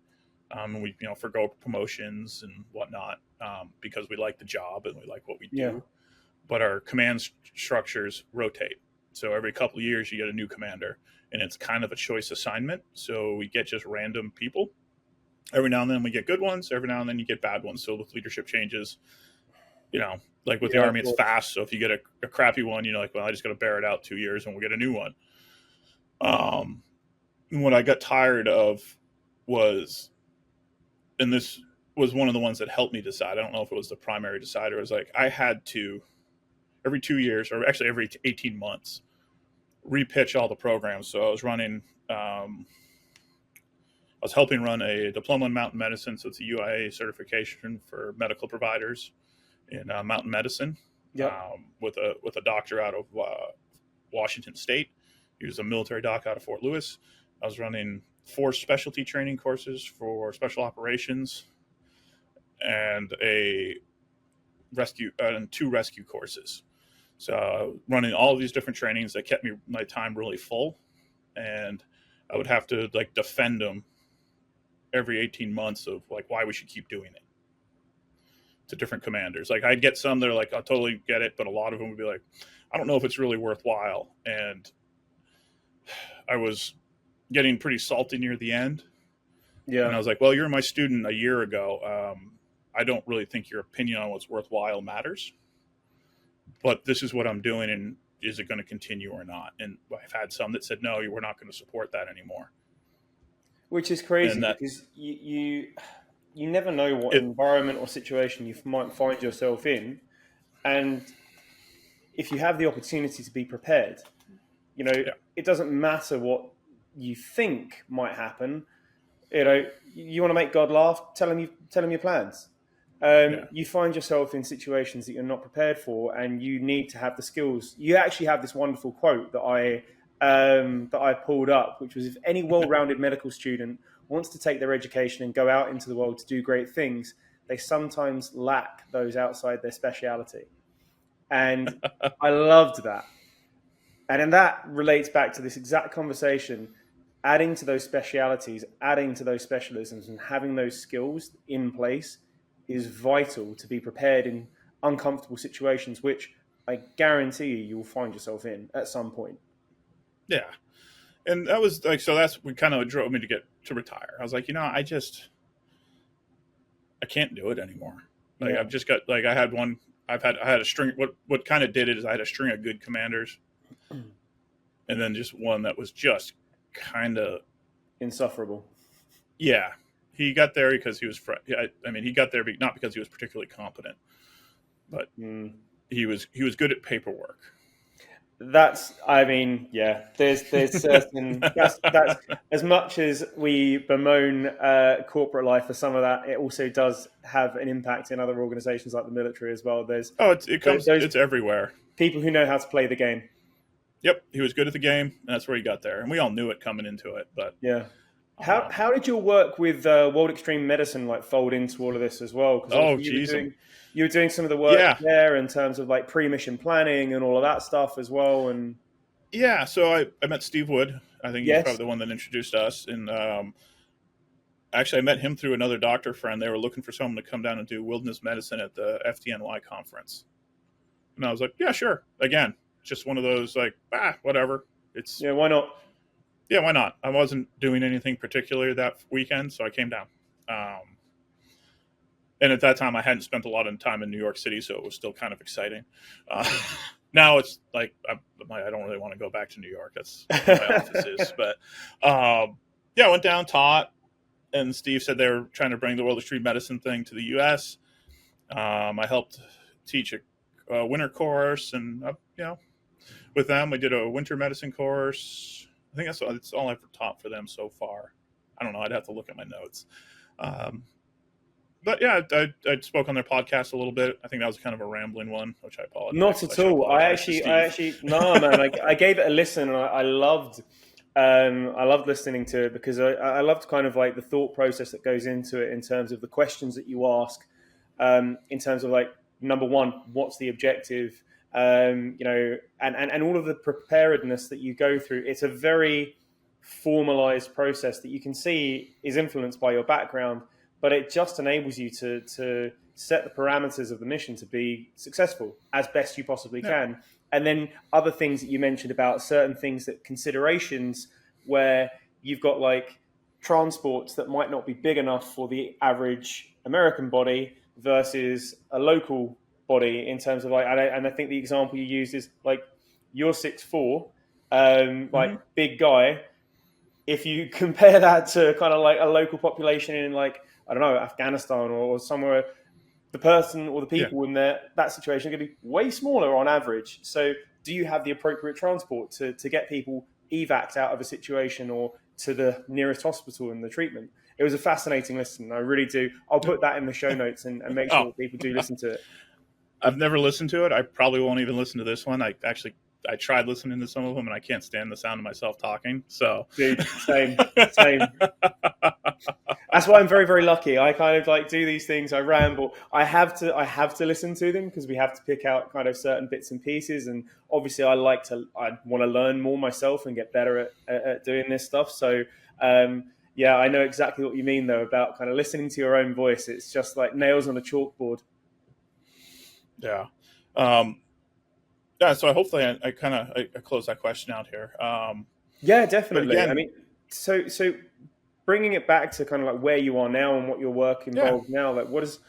We, you know, forgo promotions and whatnot because we like the job and we like what we do. Yeah. But our command structures rotate. So every couple of years you get a new commander, and it's kind of a choice assignment. So we get just random people. Every now and then we get good ones. Every now and then you get bad ones. So with leadership changes, you know, like with the Army, it's fast. So if you get a crappy one, you know, like, well, I just got to bear it out 2 years and we'll get a new one. What I got tired of was, and this was one of the ones that helped me decide. I don't know if it was the primary decider. It was like, I had to, every 2 years, or actually every 18 months, repitch all the programs. So I was running, I was helping run a diploma in mountain medicine. So it's a UIA certification for medical providers in mountain medicine. With a doctor out of Washington State. He was a military doc out of Fort Lewis. I was running 4 specialty training courses for special operations and and 2 rescue courses. So running all of these different trainings that kept my time really full, and I would have to like defend them every 18 months of like why we should keep doing it to different commanders. Like I'd get some that are like, I'll totally get it, but a lot of them would be like, I don't know if it's really worthwhile. And I was getting pretty salty near the end. Yeah. And I was like, well, you're my student a year ago. I don't really think your opinion on what's worthwhile matters, but this is what I'm doing. And is it going to continue or not? And I've had some that said, no, we're not going to support that anymore. Which is crazy because you never know what environment or situation you might find yourself in. And if you have the opportunity to be prepared, you know, it doesn't matter what you think might happen. You know, you want to make God laugh, tell him your plans. You find yourself in situations that you're not prepared for, and you need to have the skills. You actually have this wonderful quote that I pulled up, which was, if any well-rounded medical student wants to take their education and go out into the world to do great things, they sometimes lack those outside their speciality. And I loved that. And then that relates back to this exact conversation, adding to those specialities, adding to those specialisms, and having those skills in place is vital to be prepared in uncomfortable situations, which I guarantee you'll find yourself in at some point. Yeah. And that was like, so that's what kind of drove me to retire. I was like, you know, I can't do it anymore. Like I've just got, like, I had a string. What kind of did it is I had a string of good commanders, and then just one that was just kind of insufferable. Yeah, he got there because he was. He got there not because he was particularly competent, but he was good at paperwork. There's certain that's as much as we bemoan corporate life for some of that, it also does have an impact in other organizations like the military as well. It's everywhere. People who know how to play the game. Yep, he was good at the game, and that's where he got there, and we all knew it coming into it. But yeah, how did your work with World Extreme Medicine like fold into all of this as well? You were doing some of the work there in terms of like pre-mission planning and all of that stuff as well. And yeah, so I met Steve Wood. I think he's probably the one that introduced us. And actually, I met him through another doctor friend. They were looking for someone to come down and do wilderness medicine at the FDNY conference. And I was like, yeah, sure. Again, just one of those like, whatever. Why not? Yeah, why not? I wasn't doing anything particular that weekend, so I came down. And at that time, I hadn't spent a lot of time in New York City, so it was still kind of exciting. Now it's like I don't really want to go back to New York. That's where my office is. But I went down, taught, and Steve said they were trying to bring the World Extreme Medicine thing to the U.S. I helped teach a winter course, and with them, we did a winter medicine course. I think that's all I've taught for them so far. I don't know. I'd have to look at my notes. But yeah, I spoke on their podcast a little bit. I think that was kind of a rambling one, which I apologize. Not at all. I actually, no, man. I gave it a listen, and I loved listening to it because I loved kind of like the thought process that goes into it in terms of the questions that you ask, in terms of like, number one, what's the objective, and all of the preparedness that you go through. It's a very formalized process that you can see is influenced by your background, but it just enables you to set the parameters of the mission to be successful as best you possibly can. And then other things that you mentioned about certain things, that considerations where you've got like transports that might not be big enough for the average American body versus a local body in terms of like, and I think the example you used is like you're 6'4", like big guy. If you compare that to kind of like a local population in like, I don't know, Afghanistan or somewhere, the person or the people in that situation are going to be way smaller on average. So do you have the appropriate transport to get people evac'd out of a situation or to the nearest hospital and the treatment? It was a fascinating listen. I really do. I'll put that in the show notes and make sure that people do listen to it. I've never listened to it. I probably won't even listen to this one. I tried listening to some of them, and I can't stand the sound of myself talking. So, dude, same. That's why I'm very, very lucky. I kind of like do these things. I ramble. I have to listen to them because we have to pick out kind of certain bits and pieces. And obviously, I want to learn more myself and get better at doing this stuff. So, yeah, I know exactly what you mean though about kind of listening to your own voice. It's just like nails on a chalkboard. Yeah. Yeah, so hopefully I close that question out here. Yeah, definitely. Again, I mean, so bringing it back to kind of like where you are now and what your work involves now, like what is,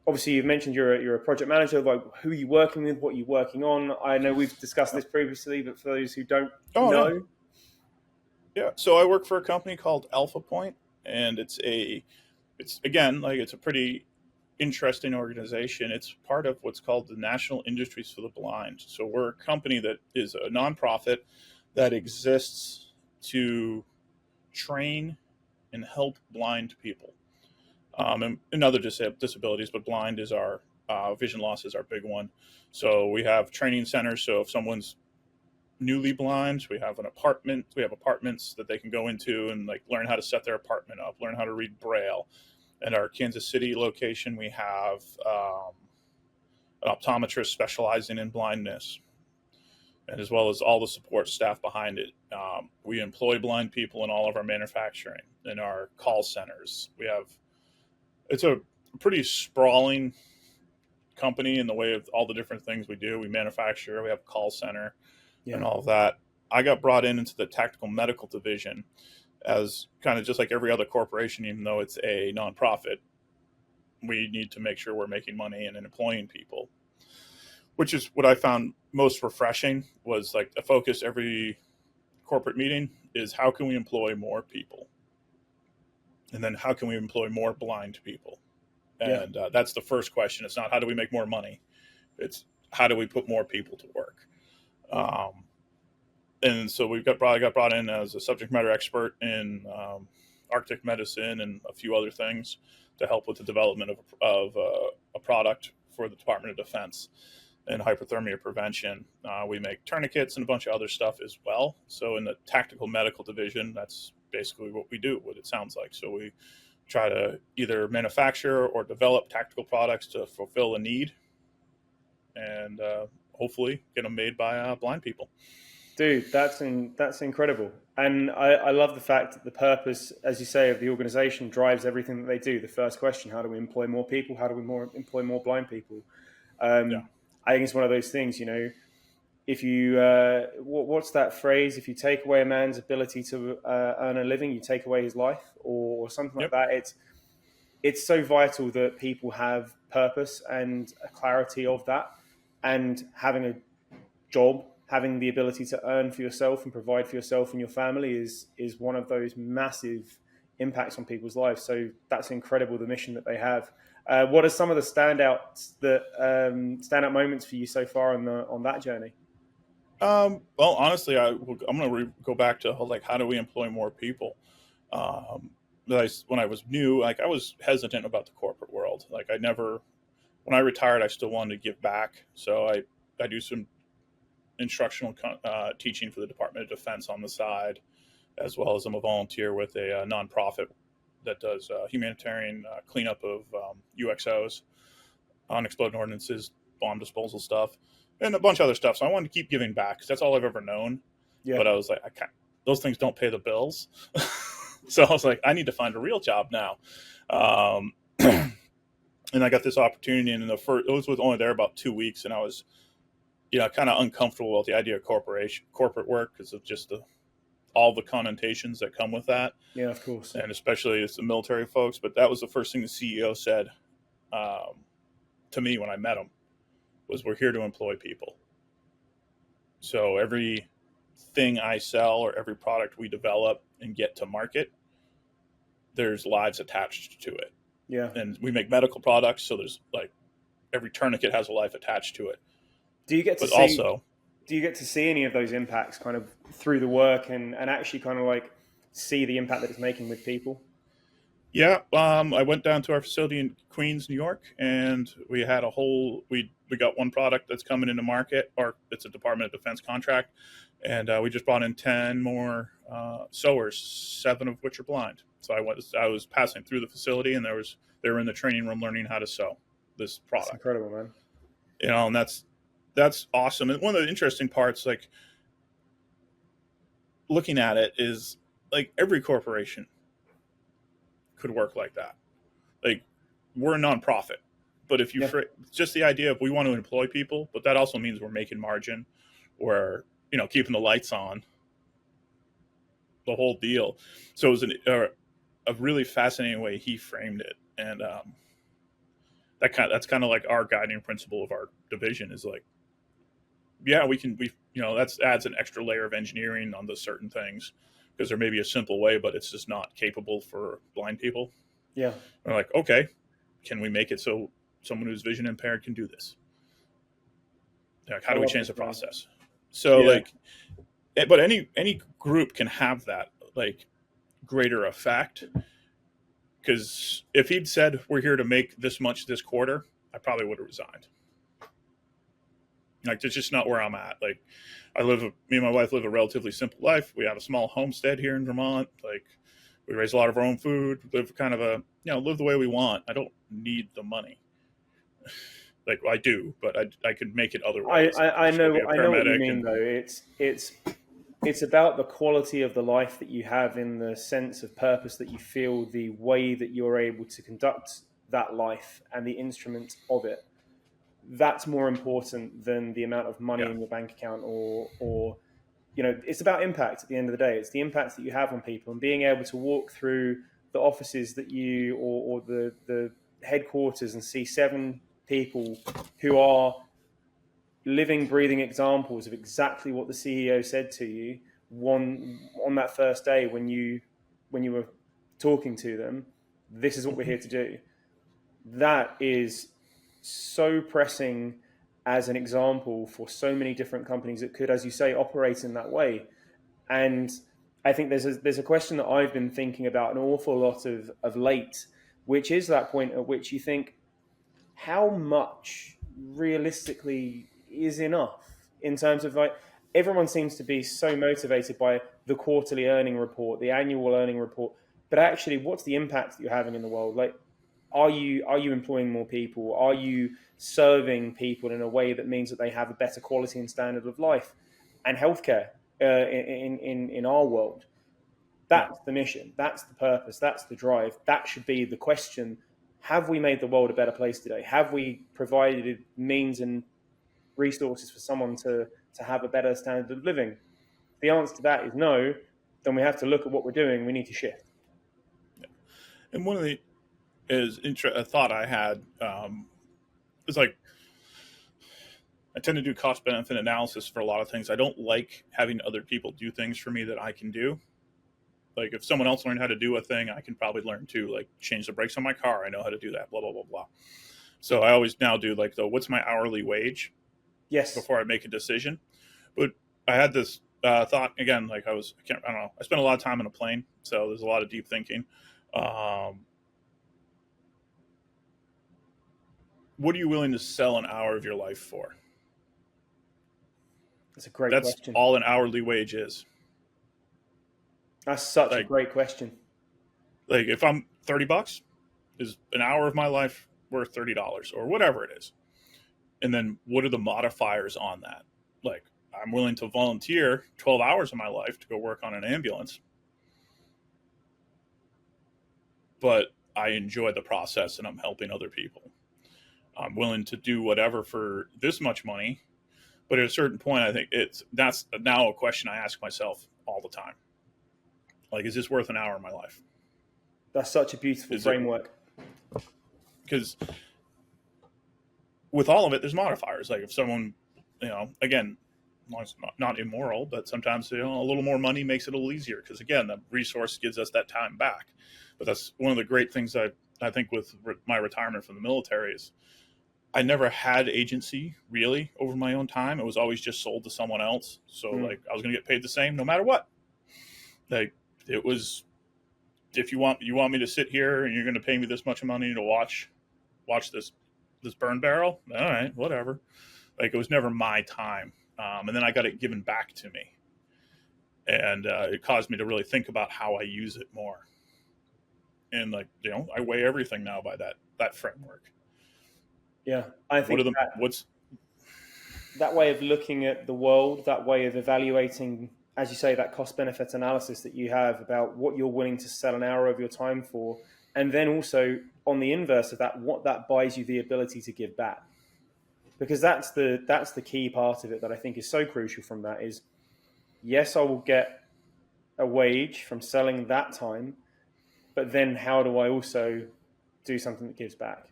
obviously you've mentioned you're a project manager, like who are you working with, what are you working on? I know we've discussed this previously, but for those who don't know. No. Yeah, so I work for a company called Alpha Point, and it's a pretty interesting organization. It's part of what's called the National Industries for the Blind. So we're a company that is a nonprofit that exists to train and help blind people, and other disabilities, but blind is our vision loss is our big one. So we have training centers. So if someone's newly blind, we have apartments that they can go into and like learn how to set their apartment up, learn how to read Braille. At our Kansas City location, we have an optometrist specializing in blindness, and as well as all the support staff behind it. We employ blind people in all of our manufacturing, in our call centers. It's a pretty sprawling company in the way of all the different things we do. We manufacture, we have a call center, and all of that. I got brought into the tactical medical division as kind of just like every other corporation, even though it's a nonprofit. We need to make sure we're making money and employing people, which is what I found most refreshing. Was like a focus every corporate meeting is how can we employ more people? And then how can we employ more blind people? And that's the first question. It's not how do we make more money? It's how do we put more people to work? And so we got brought in as a subject matter expert in Arctic medicine and a few other things to help with the development of a product for the Department of Defense and hypothermia prevention. We make tourniquets and a bunch of other stuff as well. So in the tactical medical division, that's basically what we do, what it sounds like. So we try to either manufacture or develop tactical products to fulfill a need and hopefully get them made by blind people. Dude, that's incredible. And I love the fact that the purpose, as you say, of the organization drives everything that they do. The first question, how do we employ more people? How do we employ more blind people? I think it's one of those things, if you, what's that phrase? If you take away a man's ability to earn a living, you take away his life or something like that. It's so vital that people have purpose and a clarity of that, and having a job, having the ability to earn for yourself and provide for yourself and your family is one of those massive impacts on people's lives. So that's incredible, the mission that they have. What are some of the standout moments for you so far on that journey? Well, honestly, I'm going to go back to how do we employ more people? When I was new, I was hesitant about the corporate world. When I retired, I still wanted to give back. So I do some instructional teaching for the Department of Defense on the side, as well as I'm a volunteer with a nonprofit that does humanitarian cleanup of UXOs, unexploded ordnances, bomb disposal stuff, and a bunch of other stuff. So I wanted to keep giving back because that's all I've ever known. Yeah. But I was like, those things don't pay the bills. So I was like, I need to find a real job now. And I got this opportunity, and it was only there about 2 weeks, and I was, kind of uncomfortable with the idea of corporate work because of just all the connotations that come with that. Yeah, of course. And especially it's the military folks. But that was the first thing the CEO said to me when I met him was, we're here to employ people. So everything I sell or every product we develop and get to market, there's lives attached to it. Yeah. And we make medical products, so there's every tourniquet has a life attached to it. Do you get to see any of those impacts kind of through the work and actually kind of see the impact that it's making with people? Yeah. I went down to our facility in Queens, New York, and we had we got one product that's coming into market, or it's a Department of Defense contract. And we just brought in 10 more sewers, 7 of which are blind. So I was passing through the facility, and they were in the training room learning how to sew this product. That's incredible, man. And that's awesome. And one of the interesting parts, looking at it, is every corporation could work like that. We're a nonprofit, but if you just the idea of we want to employ people, but that also means we're making margin, we're keeping the lights on, the whole deal. So it was a really fascinating way he framed it, and that's kind of our guiding principle of our division is that adds an extra layer of engineering on the certain things because there may be a simple way, but it's just not capable for blind people. Yeah. We're okay, can we make it so someone who's vision impaired can do this? How do we change the process? So but any group can have that greater effect, because if he'd said we're here to make this much this quarter, I probably would have resigned. It's just not where I'm at. Me and my wife live a relatively simple life. We have a small homestead here in Vermont. We raise a lot of our own food, live kind of live the way we want. I don't need the money. I do, but I could make it otherwise. I know what you mean, though. It's about the quality of the life that you have, in the sense of purpose that you feel, the way that you're able to conduct that life and the instrument of it. That's more important than the amount of money in your bank account or it's about impact at the end of the day. It's the impact that you have on people, and being able to walk through the offices that you or the headquarters and see 7 people who are living, breathing examples of exactly what the CEO said to you, on that first day when you were talking to them, this is what we're here to do. That is so pressing as an example for so many different companies that could, as you say, operate in that way. And I think there's a question that I've been thinking about an awful lot of late, which is that point at which you think, how much realistically is enough in terms of, like, everyone seems to be so motivated by the quarterly earning report, the annual earning report, but actually, what's the impact that you're having in the world? Like, are you employing more people? Are you serving people in a way that means that they have a better quality and standard of life and healthcare in our world? That's the mission. That's the purpose. That's the drive. That should be the question. Have we made the world a better place today? Have we provided means and resources for someone to have a better standard of living? If the answer to that is no, then we have to look at what we're doing. We need to shift. And one of the a thought I had is, like, I tend to do cost benefit analysis for a lot of things. I don't like having other people do things for me that I can do. Like, if someone else learned how to do a thing, I can probably learn too. Like, change the brakes on my car, I know how to do that, blah, blah, blah, blah. So I always now do, like, what's my hourly wage? Yes. Before I make a decision. But I had this thought, again, like, I don't know. I spent a lot of time in a plane, so there's a lot of deep thinking. What are you willing to sell an hour of your life for? That's a great question. That's all an hourly wage is. That's such a great question. Like, if I'm $30, is an hour of my life worth $30 or whatever it is? And then what are the modifiers on that? Like, I'm willing to volunteer 12 hours of my life to go work on an ambulance, but I enjoy the process and I'm helping other people. I'm willing to do whatever for this much money, but at a certain point, I think that's now a question I ask myself all the time. Like, is this worth an hour of my life? That's such a beautiful framework. Because with all of it, there's modifiers. Like, if someone, again, as long as it's not immoral, but sometimes, a little more money makes it a little easier. Because, again, the resource gives us that time back. But that's one of the great things I think with my retirement from the military is I never had agency really over my own time. It was always just sold to someone else. So like, I was going to get paid the same no matter what. Like, it was, if you want me to sit here and you're going to pay me this much money to watch this burn barrel. All right, whatever. Like, it was never my time. And then I got it given back to me. And it caused me to really think about how I use it more. And, like, I weigh everything now by that framework. Yeah, I think that way of looking at the world, that way of evaluating, as you say, that cost-benefit analysis that you have about what you're willing to sell an hour of your time for, and then also on the inverse of that, what that buys you the ability to give back. Because that's the key part of it that I think is so crucial from that is, yes, I will get a wage from selling that time, but then how do I also do something that gives back?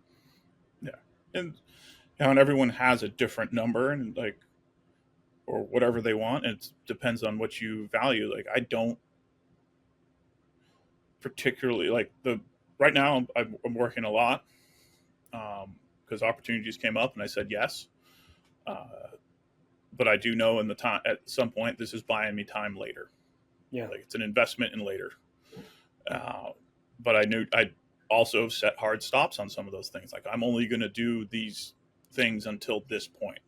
Yeah. And everyone has a different number and, like, or whatever they want. And it depends on what you value. Like, I don't particularly like right now I'm working a lot because opportunities came up and I said yes. But I do know at some point, this is buying me time later. Yeah. Like, it's an investment in later. But I knew I'd also set hard stops on some of those things. Like, I'm only going to do these things until this point.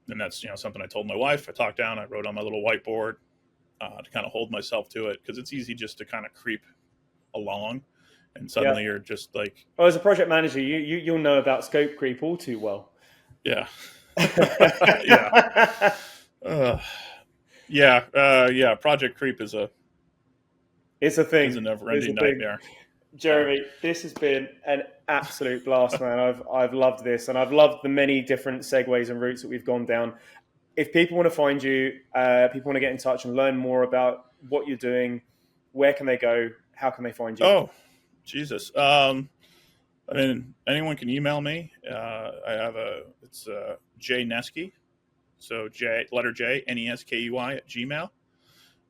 And that's, something I told my wife. I talked down, I wrote on my little whiteboard to kind of hold myself to it. Because it's easy just to kind of creep along. And suddenly you're just like... Well, as a project manager, you'll know about scope creep all too well. Yeah. Yeah. Project creep is a... It's a thing. It's a never-ending nightmare. Jeremy, this has been an absolute blast, man. I've loved this, and I've loved the many different segues and routes that we've gone down. If people want to find you, people want to get in touch and learn more about what you're doing, where can they go? How can they find you? Oh, Jesus. Anyone can email me. It's J Neskey So letter J, Neskey at Gmail.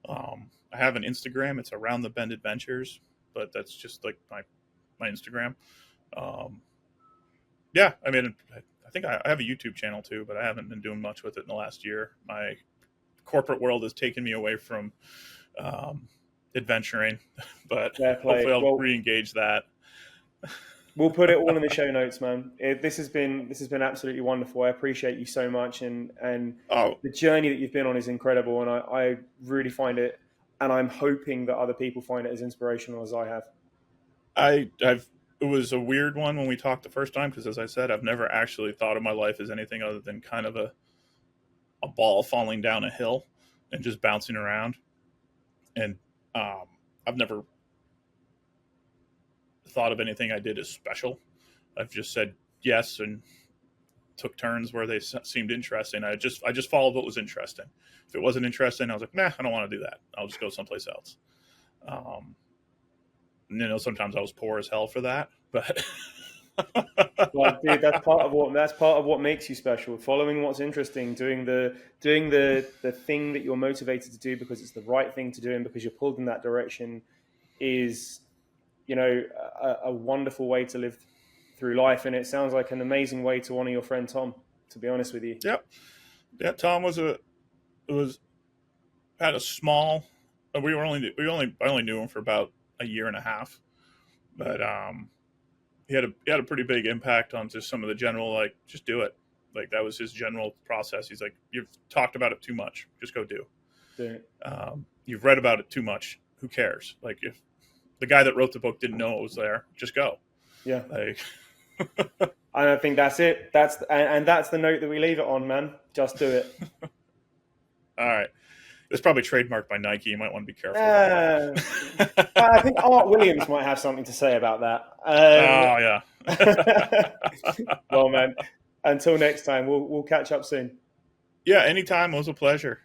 I have an Instagram. It's Around the Bend Adventures, but that's just like my Instagram. Yeah, I mean, I think I have a YouTube channel too, but I haven't been doing much with it in the last year. My corporate world has taken me away from adventuring, but hopefully I'll re-engage that. We'll put it all in the show notes, man. This has been absolutely wonderful. I appreciate you so much, and the journey that you've been on is incredible, and I really find it, and I'm hoping that other people find it as inspirational as I have. It was a weird one when we talked the first time because, as I said, I've never actually thought of my life as anything other than kind of a ball falling down a hill and just bouncing around, and I've never thought of anything I did as special. I've just said yes and took turns where they seemed interesting. I just followed what was interesting. If it wasn't interesting, I was like, nah, I don't want to do that. I'll just go someplace else. Sometimes I was poor as hell for that, but well, dude, that's part of what makes you special. Following what's interesting, doing the thing that you're motivated to do because it's the right thing to do and because you're pulled in that direction is, a wonderful way to live through life. And it sounds like an amazing way to honor your friend Tom, to be honest with you. Yep. Yeah, Tom had a small. I only knew him for about a year and a half, but he had a pretty big impact on just some of the general, like, just do it. Like, that was his general process. He's like, you've talked about it too much, just go do. You've read about it too much, who cares? Like, if the guy that wrote the book didn't know it was there, just go. Yeah. Like, and I think that's it. That's the note that we leave it on, man. Just do it. All right. It's probably trademarked by Nike. You might want to be careful. I think Art Williams might have something to say about that. Yeah. Well, man, until next time, we'll catch up soon. Yeah, anytime. It was a pleasure.